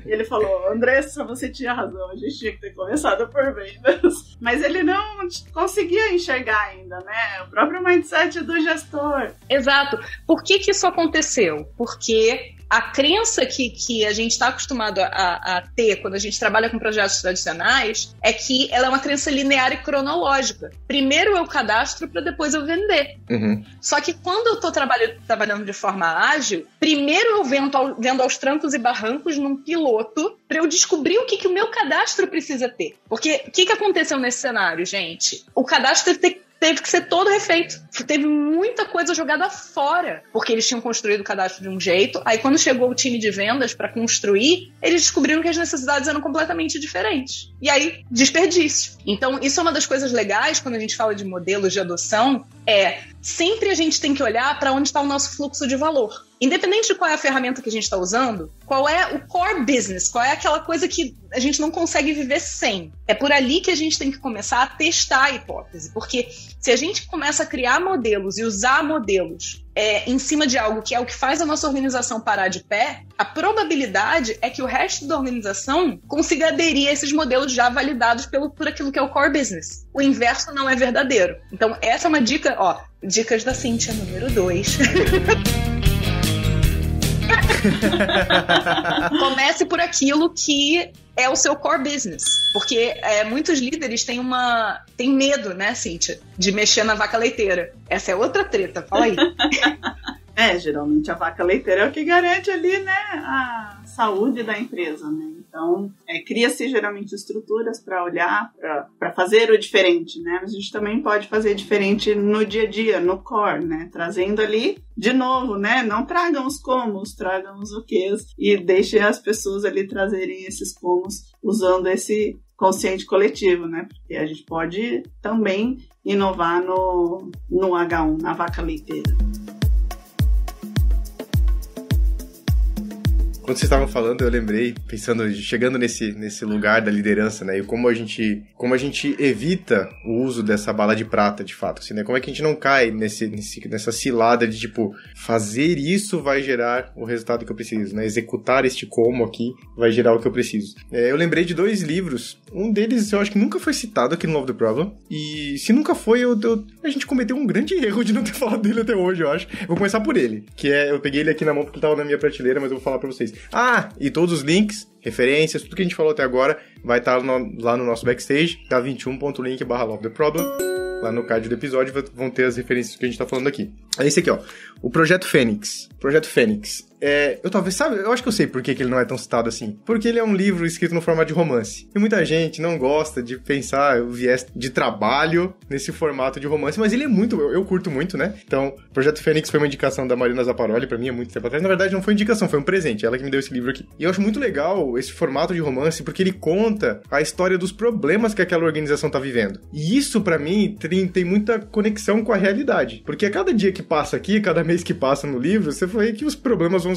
E ele falou, Andressa, você tinha razão. A gente tinha que ter começado por vendas. Mas ele não conseguia enxergar ainda, né? O próprio mindset do gestor. Exato. Por que isso aconteceu? Porque a crença que a gente está acostumado a ter quando a gente trabalha com projetos tradicionais é que ela é uma crença linear e cronológica. Primeiro eu cadastro para depois eu vender. Uhum. Só que quando eu estou trabalhando de forma ágil, primeiro eu vendo aos trancos e barrancos num piloto para eu descobrir o que o meu cadastro precisa ter. Porque o que aconteceu nesse cenário, gente? O cadastro teve que ser todo refeito. Teve muita coisa jogada fora, porque eles tinham construído o cadastro de um jeito. Aí quando chegou o time de vendas para construir, eles descobriram que as necessidades eram completamente diferentes. E aí, desperdício. Então, isso é uma das coisas legais quando a gente fala de modelos de adoção, sempre a gente tem que olhar para onde está o nosso fluxo de valor. Independente de qual é a ferramenta que a gente está usando, qual é o core business, qual é aquela coisa que a gente não consegue viver sem. É por ali que a gente tem que começar a testar a hipótese, porque se a gente começa a criar modelos e usar modelos em cima de algo que é o que faz a nossa organização parar de pé, a probabilidade é que o resto da organização consiga aderir a esses modelos já validados por aquilo que é o core business. O inverso não é verdadeiro. Então, essa é uma dica, dicas da Cíntia, número 2. Comece por aquilo que é o seu core business. Porque muitos líderes têm medo, né, Cíntia, de mexer na vaca leiteira. Essa é outra treta, fala aí. Geralmente a vaca leiteira é o que garante ali, né, a saúde da empresa, né? Então, cria-se geralmente estruturas para olhar, para fazer o diferente, né? Mas a gente também pode fazer diferente no dia a dia, no core, né? Trazendo ali, de novo, né? Não tragam os comos, tragam os ok's e deixem as pessoas ali trazerem esses comos usando esse consciente coletivo, né? Porque a gente pode também inovar no H1, na vaca leiteira. Quando vocês estavam falando, eu lembrei, chegando nesse lugar da liderança, né? E como a gente evita o uso dessa bala de prata, de fato, assim, né? Como é que a gente não cai nessa cilada de, tipo, fazer isso vai gerar o resultado que eu preciso, né? Executar este como aqui vai gerar o que eu preciso. Eu lembrei de 2 livros. Um deles, eu acho que nunca foi citado aqui no Love the Problem. E se nunca foi, a gente cometeu um grande erro de não ter falado dele até hoje, eu acho. Vou começar por ele, eu peguei ele aqui na mão porque ele tava na minha prateleira, mas eu vou falar pra vocês. E todos os links, referências, tudo que a gente falou até agora vai estar lá no nosso backstage, K21.link/LoveTheProblem. Lá no card do episódio vão ter as referências que a gente tá falando aqui. É esse aqui, ó. O Projeto Fênix. Projeto Fênix. Eu acho que eu sei por que ele não é tão citado assim. Porque ele é um livro escrito no formato de romance. E muita gente não gosta de pensar o viés de trabalho nesse formato de romance, mas ele é muito, eu curto muito, né? Então, Projeto Fênix foi uma indicação da Marina Zapparoli pra mim há muito tempo atrás. Na verdade, não foi indicação, foi um presente. Ela que me deu esse livro aqui. E eu acho muito legal esse formato de romance, porque ele conta a história dos problemas que aquela organização tá vivendo. E isso, pra mim, tem muita conexão com a realidade. Porque a cada dia que passa aqui, cada mês que passa no livro, você vê que os problemas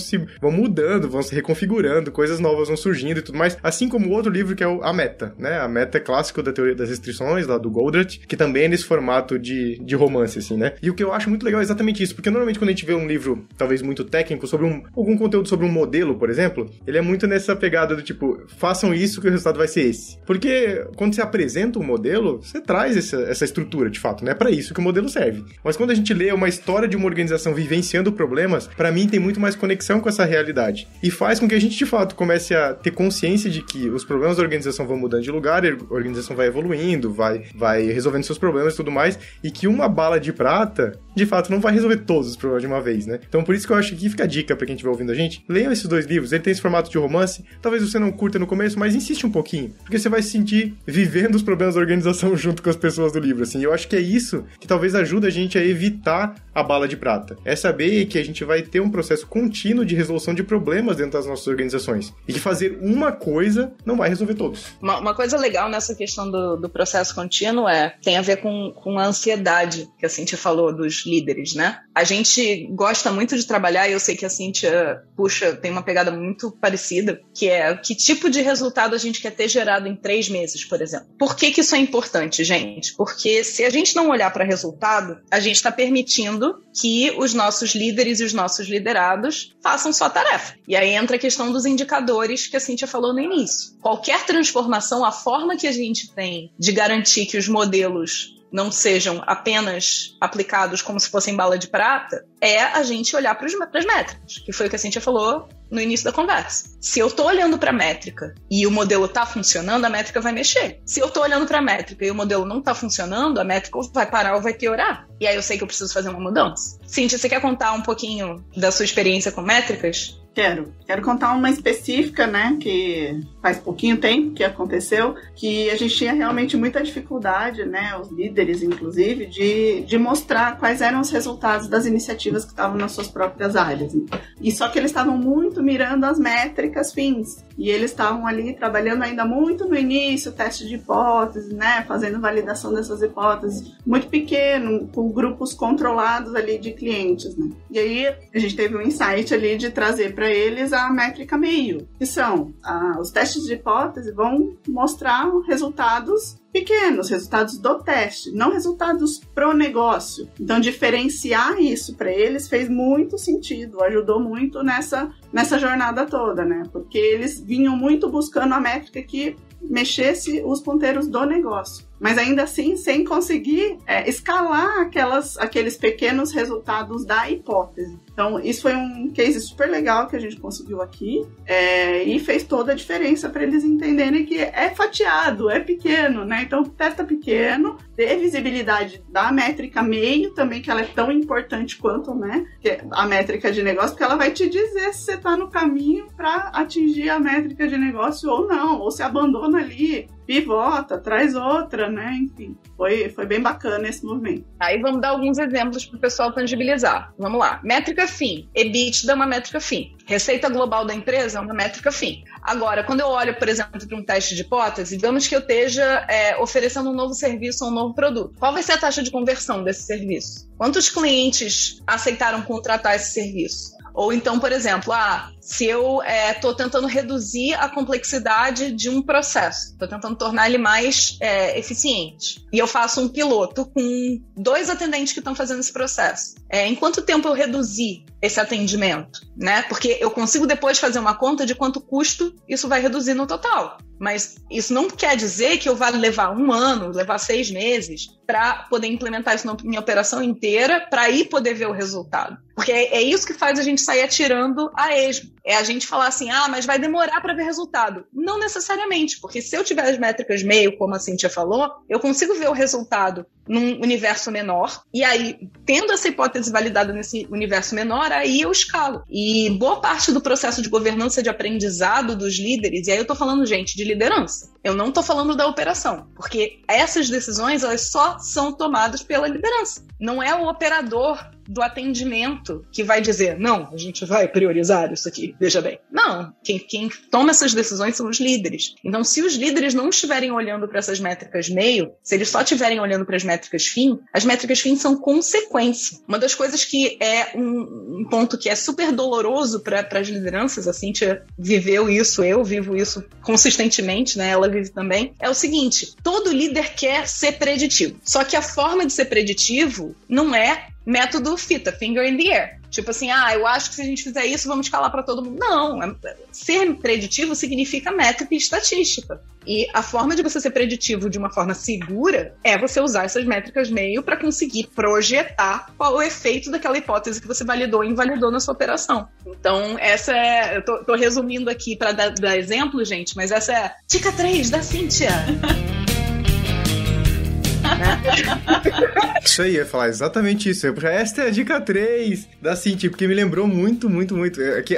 vão mudando, vão se reconfigurando, coisas novas vão surgindo e tudo mais, assim como o outro livro que é A Meta, né? A Meta é clássico da teoria das restrições, lá do Goldratt, que também é nesse formato de romance, assim, né? E o que eu acho muito legal é exatamente isso, porque normalmente quando a gente vê um livro, talvez muito técnico, sobre algum conteúdo sobre um modelo, por exemplo, ele é muito nessa pegada do tipo, façam isso que o resultado vai ser esse. Porque quando você apresenta um modelo, você traz essa estrutura, de fato, né? É pra isso que o modelo serve. Mas quando a gente lê uma história de uma organização vivenciando problemas, pra mim tem muito mais conexão com essa realidade. E faz com que a gente, de fato, comece a ter consciência de que os problemas da organização vão mudando de lugar, a organização vai evoluindo, vai resolvendo seus problemas e tudo mais, e que uma bala de prata, de fato, não vai resolver todos os problemas de uma vez, né? Então, por isso que eu acho que fica a dica pra quem estiver ouvindo a gente, leiam esses 2 livros, ele tem esse formato de romance, talvez você não curta no começo, mas insiste um pouquinho, porque você vai se sentir vivendo os problemas da organização junto com as pessoas do livro, assim. Eu acho que é isso que talvez ajude a gente a evitar a bala de prata. É saber que a gente vai ter um processo contínuo de resolução de problemas dentro das nossas organizações. E que fazer uma coisa não vai resolver todos. Uma coisa legal nessa questão do processo contínuo tem a ver com a ansiedade que a Cíntia falou dos líderes, né? A gente gosta muito de trabalhar, e eu sei que a Cíntia tem uma pegada muito parecida, que é que tipo de resultado a gente quer ter gerado em 3 meses, por exemplo. Por que isso é importante, gente? Porque se a gente não olhar para resultado, a gente está permitindo que os nossos líderes e os nossos liderados façam sua tarefa. E aí entra a questão dos indicadores que a Cíntia falou no início. Qualquer transformação, a forma que a gente tem de garantir que os modelos não sejam apenas aplicados como se fossem bala de prata, é a gente olhar para as métricas, que foi o que a Cíntia falou no início da conversa. Se eu estou olhando para a métrica e o modelo está funcionando, a métrica vai mexer. Se eu estou olhando para a métrica e o modelo não está funcionando, a métrica vai parar ou vai piorar. E aí eu sei que eu preciso fazer uma mudança. Cíntia, você quer contar um pouquinho da sua experiência com métricas? Quero contar uma específica, né, que faz pouquinho tempo que aconteceu, que a gente tinha realmente muita dificuldade, né, os líderes, inclusive, de mostrar quais eram os resultados das iniciativas que estavam nas suas próprias áreas. E só que eles estavam muito mirando as métricas fins. E eles estavam ali trabalhando ainda muito no início, teste de hipóteses, né, fazendo validação dessas hipóteses, muito pequeno, com grupos controlados ali de clientes, né. E aí a gente teve um insight ali de trazer para eles a métrica meio, que são os testes de hipótese vão mostrar resultados pequenos, resultados do teste, não resultados pro negócio. Então, diferenciar isso para eles fez muito sentido, ajudou muito nessa jornada toda, né? Porque eles vinham muito buscando a métrica que mexesse os ponteiros do negócio, mas ainda assim sem conseguir escalar aqueles pequenos resultados da hipótese. Então, isso foi um case super legal que a gente conseguiu aqui, e fez toda a diferença para eles entenderem que é fatiado, é pequeno, né? Então, testa pequeno, dê visibilidade da métrica meio também, que ela é tão importante quanto, né, a métrica de negócio, porque ela vai te dizer se você está no caminho para atingir a métrica de negócio ou não, ou se abandona ali, pivota, traz outra, né? Enfim, foi bem bacana esse movimento. Aí vamos dar alguns exemplos para o pessoal tangibilizar. Vamos lá. Métrica FIM. EBITDA é uma métrica FIM. Receita global da empresa é uma métrica FIM. Agora, quando eu olho, por exemplo, para um teste de hipótese, digamos que eu esteja oferecendo um novo serviço ou um novo produto. Qual vai ser a taxa de conversão desse serviço? Quantos clientes aceitaram contratar esse serviço? Ou então, por exemplo, se eu estou tentando reduzir a complexidade de um processo, estou tentando tornar ele mais eficiente, e eu faço um piloto com 2 atendentes que estão fazendo esse processo. Em quanto tempo eu reduzi esse atendimento? Né? Porque eu consigo depois fazer uma conta de quanto custo isso vai reduzir no total. Mas isso não quer dizer que eu vá levar 1 ano, levar 6 meses para poder implementar isso na minha operação inteira, para aí poder ver o resultado. Porque é isso que faz a gente sair atirando a esmo. é a gente falar assim, mas vai demorar para ver resultado. Não necessariamente, porque se eu tiver as métricas meio, como a Cíntia falou, eu consigo ver o resultado num universo menor, e aí, tendo essa hipótese validada nesse universo menor, aí eu escalo. E boa parte do processo de governança de aprendizado dos líderes, e aí eu tô falando, gente, de liderança, eu não tô falando da operação, porque essas decisões, elas só são tomadas pela liderança. Não é o operador do atendimento que vai dizer, não, a gente vai priorizar isso aqui, veja bem. Não, quem toma essas decisões são os líderes. Então, se os líderes não estiverem olhando para essas métricas meio, se eles só estiverem olhando para as métricas fim, as métricas fim são consequência. Uma das coisas que é um ponto que é super doloroso para as lideranças, a Cíntia viveu isso, eu vivo isso consistentemente, né? Ela vive também, é o seguinte, todo líder quer ser preditivo, só que a forma de ser preditivo não é método fita, finger in the air. Tipo assim, eu acho que se a gente fizer isso, vamos escalar para todo mundo. Não, ser preditivo significa métrica e estatística. E a forma de você ser preditivo de uma forma segura é você usar essas métricas meio para conseguir projetar qual o efeito daquela hipótese que você validou e invalidou na sua operação. Então, essa é... Eu tô resumindo aqui para dar exemplo, gente, mas essa é a dica 3 da Cíntia. Isso aí, eu ia falar exatamente isso. Esta é a dica 3 da Cíntia, porque me lembrou muito.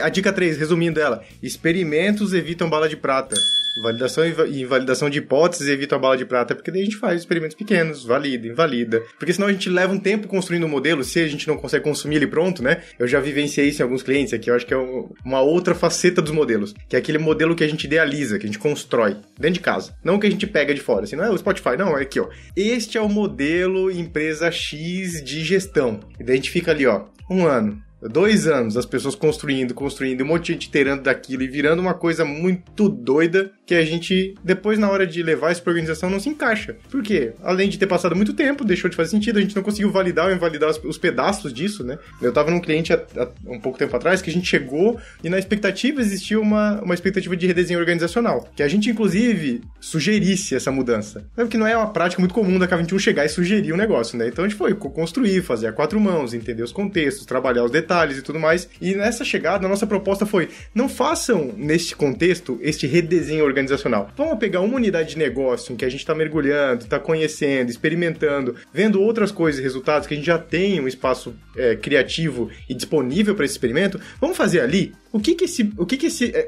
A dica 3, resumindo ela: experimentos evitam bala de prata. Validação e invalidação de hipóteses evitam a bala de prata, porque daí a gente faz experimentos pequenos, valida, invalida. Porque senão a gente leva um tempo construindo um modelo, se a gente não consegue consumir ele pronto, né? Eu já vivenciei isso em alguns clientes aqui, eu acho que é uma outra faceta dos modelos, que é aquele modelo que a gente idealiza, que a gente constrói dentro de casa. Não que a gente pega de fora, assim, não é o Spotify, não, é aqui, ó. Este é o modelo empresa X de gestão. E daí a gente fica ali, ó, 1 ano. 2 anos, as pessoas construindo, um monte de gente iterando daquilo e virando uma coisa muito doida que a gente, depois na hora de levar isso pra organização, não se encaixa. Por quê? Além de ter passado muito tempo, deixou de fazer sentido, a gente não conseguiu validar ou invalidar os pedaços disso, né? Eu tava num cliente há um pouco tempo atrás que a gente chegou e na expectativa existia uma expectativa de redesenho organizacional, que a gente inclusive sugerisse essa mudança. Porque não é uma prática muito comum da K21 chegar e sugerir um negócio, né? Então a gente foi construir, fazer a 4 mãos, entender os contextos, trabalhar os detalhes e tudo mais. E nessa chegada, a nossa proposta foi: não façam, neste contexto, este redesenho organizacional. Vamos pegar uma unidade de negócio em que a gente está mergulhando, está conhecendo, experimentando, vendo outras coisas e resultados, que a gente já tem um espaço criativo e disponível para esse experimento. Vamos fazer ali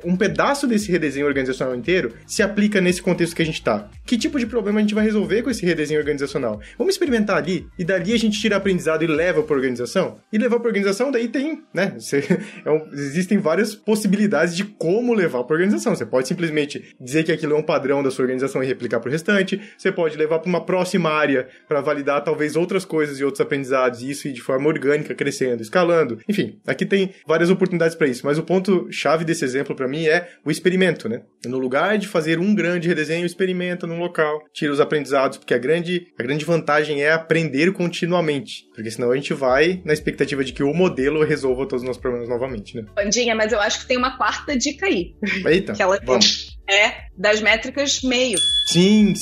um pedaço desse redesenho organizacional inteiro se aplica nesse contexto que a gente está. Que tipo de problema a gente vai resolver com esse redesenho organizacional? Vamos experimentar ali, e dali a gente tira aprendizado e leva para a organização? E levar para a organização, daí tem, né? Existem várias possibilidades de como levar para a organização. Você pode simplesmente dizer que aquilo é um padrão da sua organização e replicar para o restante. Você pode levar para uma próxima área para validar talvez outras coisas e outros aprendizados, e isso de forma orgânica, crescendo, escalando. Enfim, aqui tem várias oportunidades para isso, mas o ponto-chave desse exemplo para mim é o experimento, né? No lugar de fazer um grande redesenho, experimenta num local, tira os aprendizados, porque a grande vantagem é aprender continuamente, porque senão a gente vai na expectativa de que o modelo resolva todos os nossos problemas novamente, né? Bandinha, mas eu acho que tem uma 4ª dica aí. Eita, que ela vamos. É das métricas meio. Sim.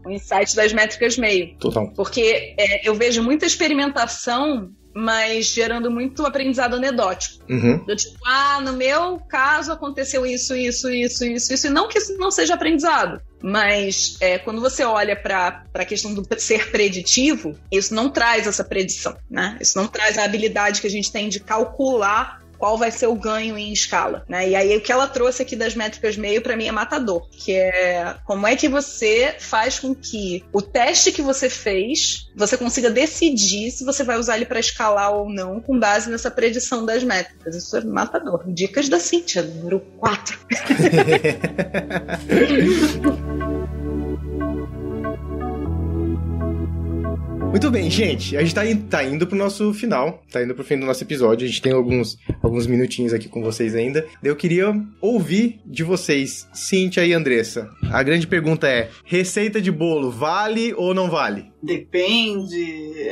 O insight das métricas meio. Total. Porque eu vejo muita experimentação, mas gerando muito aprendizado anedótico. Do tipo, no meu caso aconteceu isso, e não que isso não seja aprendizado. Mas quando você olha para a questão do ser preditivo, isso não traz essa predição, né? Isso não traz a habilidade que a gente tem de calcular qual vai ser o ganho em escala, né? E aí o que ela trouxe aqui das métricas meio, para mim, é matador, que é como é que você faz com que o teste que você fez, você consiga decidir se você vai usar ele para escalar ou não, com base nessa predição das métricas. Isso é matador. Dicas da Cíntia, número 4. Muito bem, gente, a gente tá indo pro nosso final, tá indo pro fim do nosso episódio, a gente tem alguns minutinhos aqui com vocês ainda. Eu queria ouvir de vocês, Cíntia e Andressa. A grande pergunta é: receita de bolo vale ou não vale? Depende.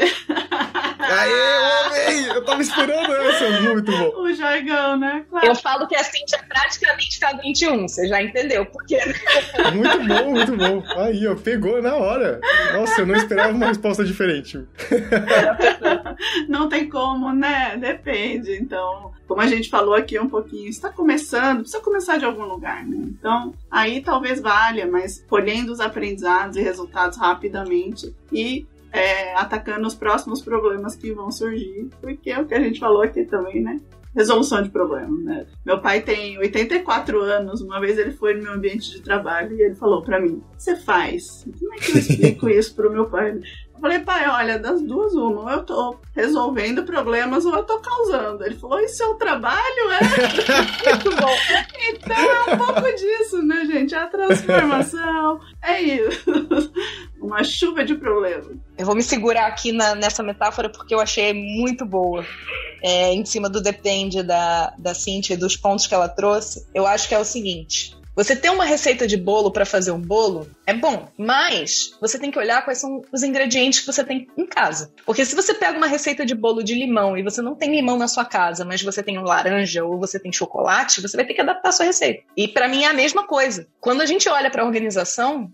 Aê, eu amei! Eu tava esperando essa, muito bom. O jargão, né? Claro. Eu falo que a Cíntia é praticamente K21, você já entendeu por quê? Muito bom. Aí, ó, pegou na hora. Nossa, eu não esperava uma resposta diferente. Não tem como, né? Depende. Então, como a gente falou aqui um pouquinho, está começando, precisa começar de algum lugar, né? Então, aí talvez valha, mas colhendo os aprendizados e resultados rapidamente e atacando os próximos problemas que vão surgir, porque é o que a gente falou aqui também, né? Resolução de problemas, né? Meu pai tem 84 anos, uma vez ele foi no meu ambiente de trabalho e ele falou pra mim, o que você faz? Como é que eu explico isso pro meu pai? Eu falei, pai, olha, das duas uma, ou eu tô resolvendo problemas ou eu tô causando. Ele falou, isso é o trabalho, é? Muito bom. Então é um pouco disso, né, gente? A transformação, é isso. Uma chuva de problemas. Eu vou me segurar aqui nessa metáfora porque eu achei muito boa. Em cima do depende da Cíntia e dos pontos que ela trouxe, eu acho que é o seguinte: você ter uma receita de bolo para fazer um bolo é bom, mas você tem que olhar quais são os ingredientes que você tem em casa. Porque se você pega uma receita de bolo de limão e você não tem limão na sua casa, mas você tem laranja ou você tem chocolate, você vai ter que adaptar a sua receita. E para mim é a mesma coisa. Quando a gente olha para a organização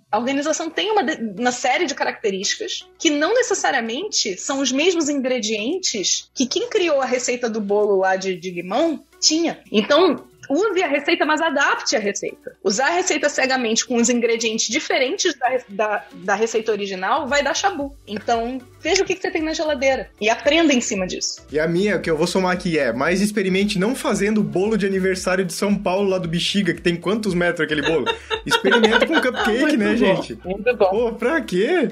tem uma série de características que não necessariamente são os mesmos ingredientes que quem criou a receita do bolo lá de limão tinha. Então, use a receita, mas adapte a receita. Usar a receita cegamente com os ingredientes diferentes da receita original vai dar chabu. Então, veja o que você tem na geladeira e aprenda em cima disso. E a minha, que eu vou somar aqui mas experimente não fazendo o bolo de aniversário de São Paulo lá do Bexiga, que tem quantos metros aquele bolo? Experimenta com cupcake, né, gente? Muito bom. Pô, pra quê?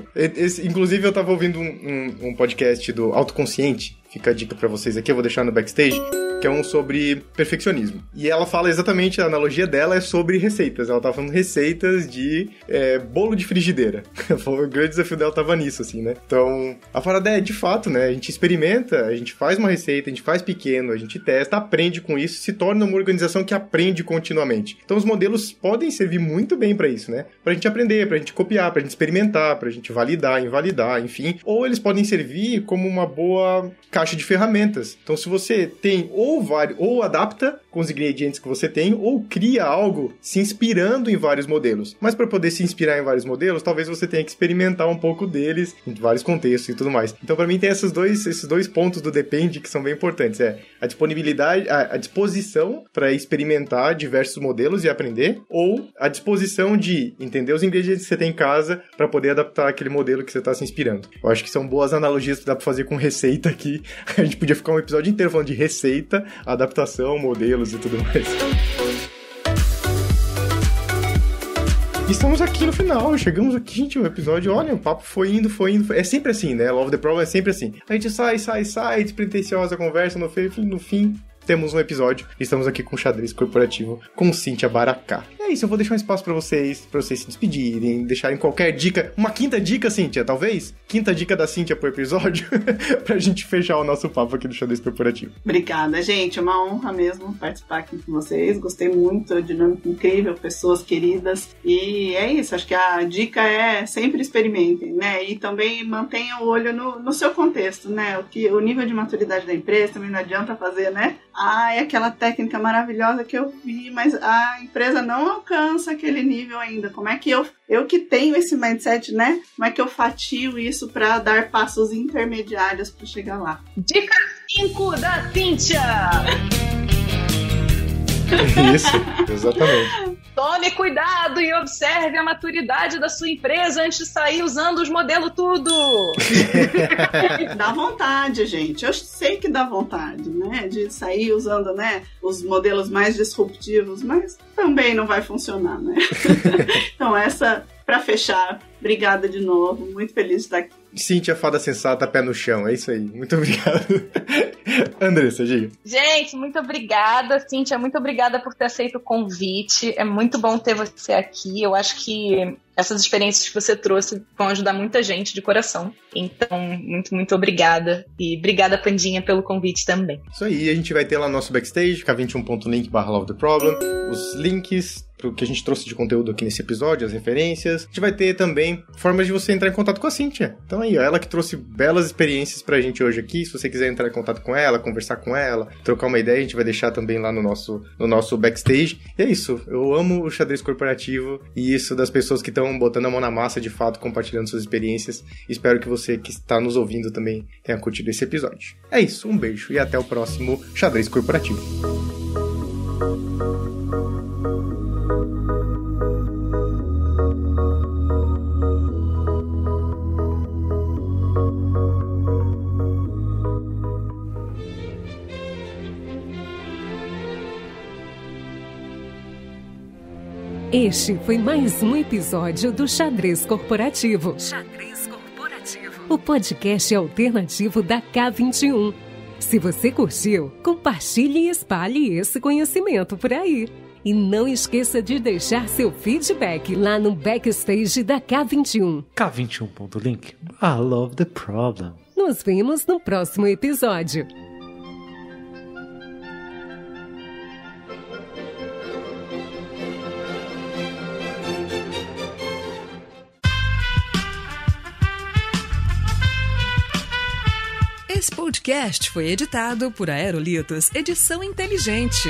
Inclusive, eu tava ouvindo um podcast do Autoconsciente, fica a dica pra vocês aqui, eu vou deixar no backstage, que é um sobre perfeccionismo. E ela fala exatamente, a analogia dela é sobre receitas. Ela tava falando receitas de bolo de frigideira. O grande desafio dela tava nisso, assim, né? Então, a parada é, de fato, né? A gente experimenta, a gente faz uma receita, a gente faz pequeno, a gente testa, aprende com isso, se torna uma organização que aprende continuamente. Então, os modelos podem servir muito bem pra isso, né? Pra gente aprender, pra gente copiar, pra gente experimentar, pra gente validar, invalidar, enfim. Ou eles podem servir como uma boa caixa de ferramentas. Então, se você tem ou adapta com os ingredientes que você tem, ou cria algo se inspirando em vários modelos. Mas para poder se inspirar em vários modelos, talvez você tenha que experimentar um pouco deles em vários contextos e tudo mais. Então, para mim, tem esses dois pontos do depende que são bem importantes. A disponibilidade, a disposição para experimentar diversos modelos e aprender, ou a disposição de entender os ingredientes que você tem em casa para poder adaptar aquele modelo que você está se inspirando. Eu acho que são boas analogias que dá para fazer com receita aqui. A gente podia ficar um episódio inteiro falando de receita, adaptação, modelos e tudo mais. Estamos aqui no final, chegamos aqui, gente, o episódio, olha, o papo foi indo. É sempre assim, né? Love the Problem é sempre assim. A gente sai, despretensiosa conversa, no fim, temos um episódio. Estamos aqui com o Xadrez Corporativo, com Cíntia Baracá. É isso, eu vou deixar um espaço pra vocês se despedirem, deixarem qualquer dica. Uma quinta dica, Cíntia, talvez? Quinta dica da Cíntia pro episódio, pra gente fechar o nosso papo aqui do Xadrez Corporativo. Obrigada, gente. É uma honra mesmo participar aqui com vocês. Gostei muito, dinâmica incrível, pessoas queridas. E é isso, acho que a dica é sempre experimentem, né? E também mantenham o olho no seu contexto, né? O nível de maturidade da empresa também não adianta fazer, né? É aquela técnica maravilhosa que eu vi, mas a empresa não alcança aquele nível ainda. Como é que eu que tenho esse mindset, né? Como é que eu fatio isso para dar passos intermediários para chegar lá? Dica 5 da Cíntia! Isso, exatamente. Tome cuidado e observe a maturidade da sua empresa antes de sair usando os modelos tudo. Dá vontade, gente. Eu sei que dá vontade, né? De sair usando, né, os modelos mais disruptivos, mas também não vai funcionar, né? Então, para fechar, obrigada de novo. Muito feliz de estar aqui. Cíntia, fada sensata, pé no chão. É isso aí. Muito obrigado. Andressa, diga. Gente, muito obrigada, Cíntia. Muito obrigada por ter aceito o convite. É muito bom ter você aqui. Eu acho que essas experiências que você trouxe vão ajudar muita gente de coração. Então, muito, muito obrigada. E obrigada, Pandinha, pelo convite também. Isso aí. A gente vai ter lá no nosso backstage, k21.link/LoveTheProblem, os links pro que a gente trouxe de conteúdo aqui nesse episódio, as referências. A gente vai ter também formas de você entrar em contato com a Cíntia. Então aí, ó, ela que trouxe belas experiências pra gente hoje aqui. Se você quiser entrar em contato com ela, conversar com ela, trocar uma ideia, a gente vai deixar também lá no nosso backstage. E é isso, eu amo o xadrez corporativo e isso das pessoas que estão botando a mão na massa, de fato, compartilhando suas experiências. Espero que você que está nos ouvindo também tenha curtido esse episódio. É isso, um beijo e até o próximo Xadrez Corporativo. Este foi mais um episódio do Xadrez Corporativo. Xadrez Corporativo. O podcast alternativo da K21. Se você curtiu, compartilhe e espalhe esse conhecimento por aí. E não esqueça de deixar seu feedback lá no backstage da K21. K21.link. I love the problem. Nos vemos no próximo episódio. Esse podcast foi editado por Aerolitos Edição Inteligente.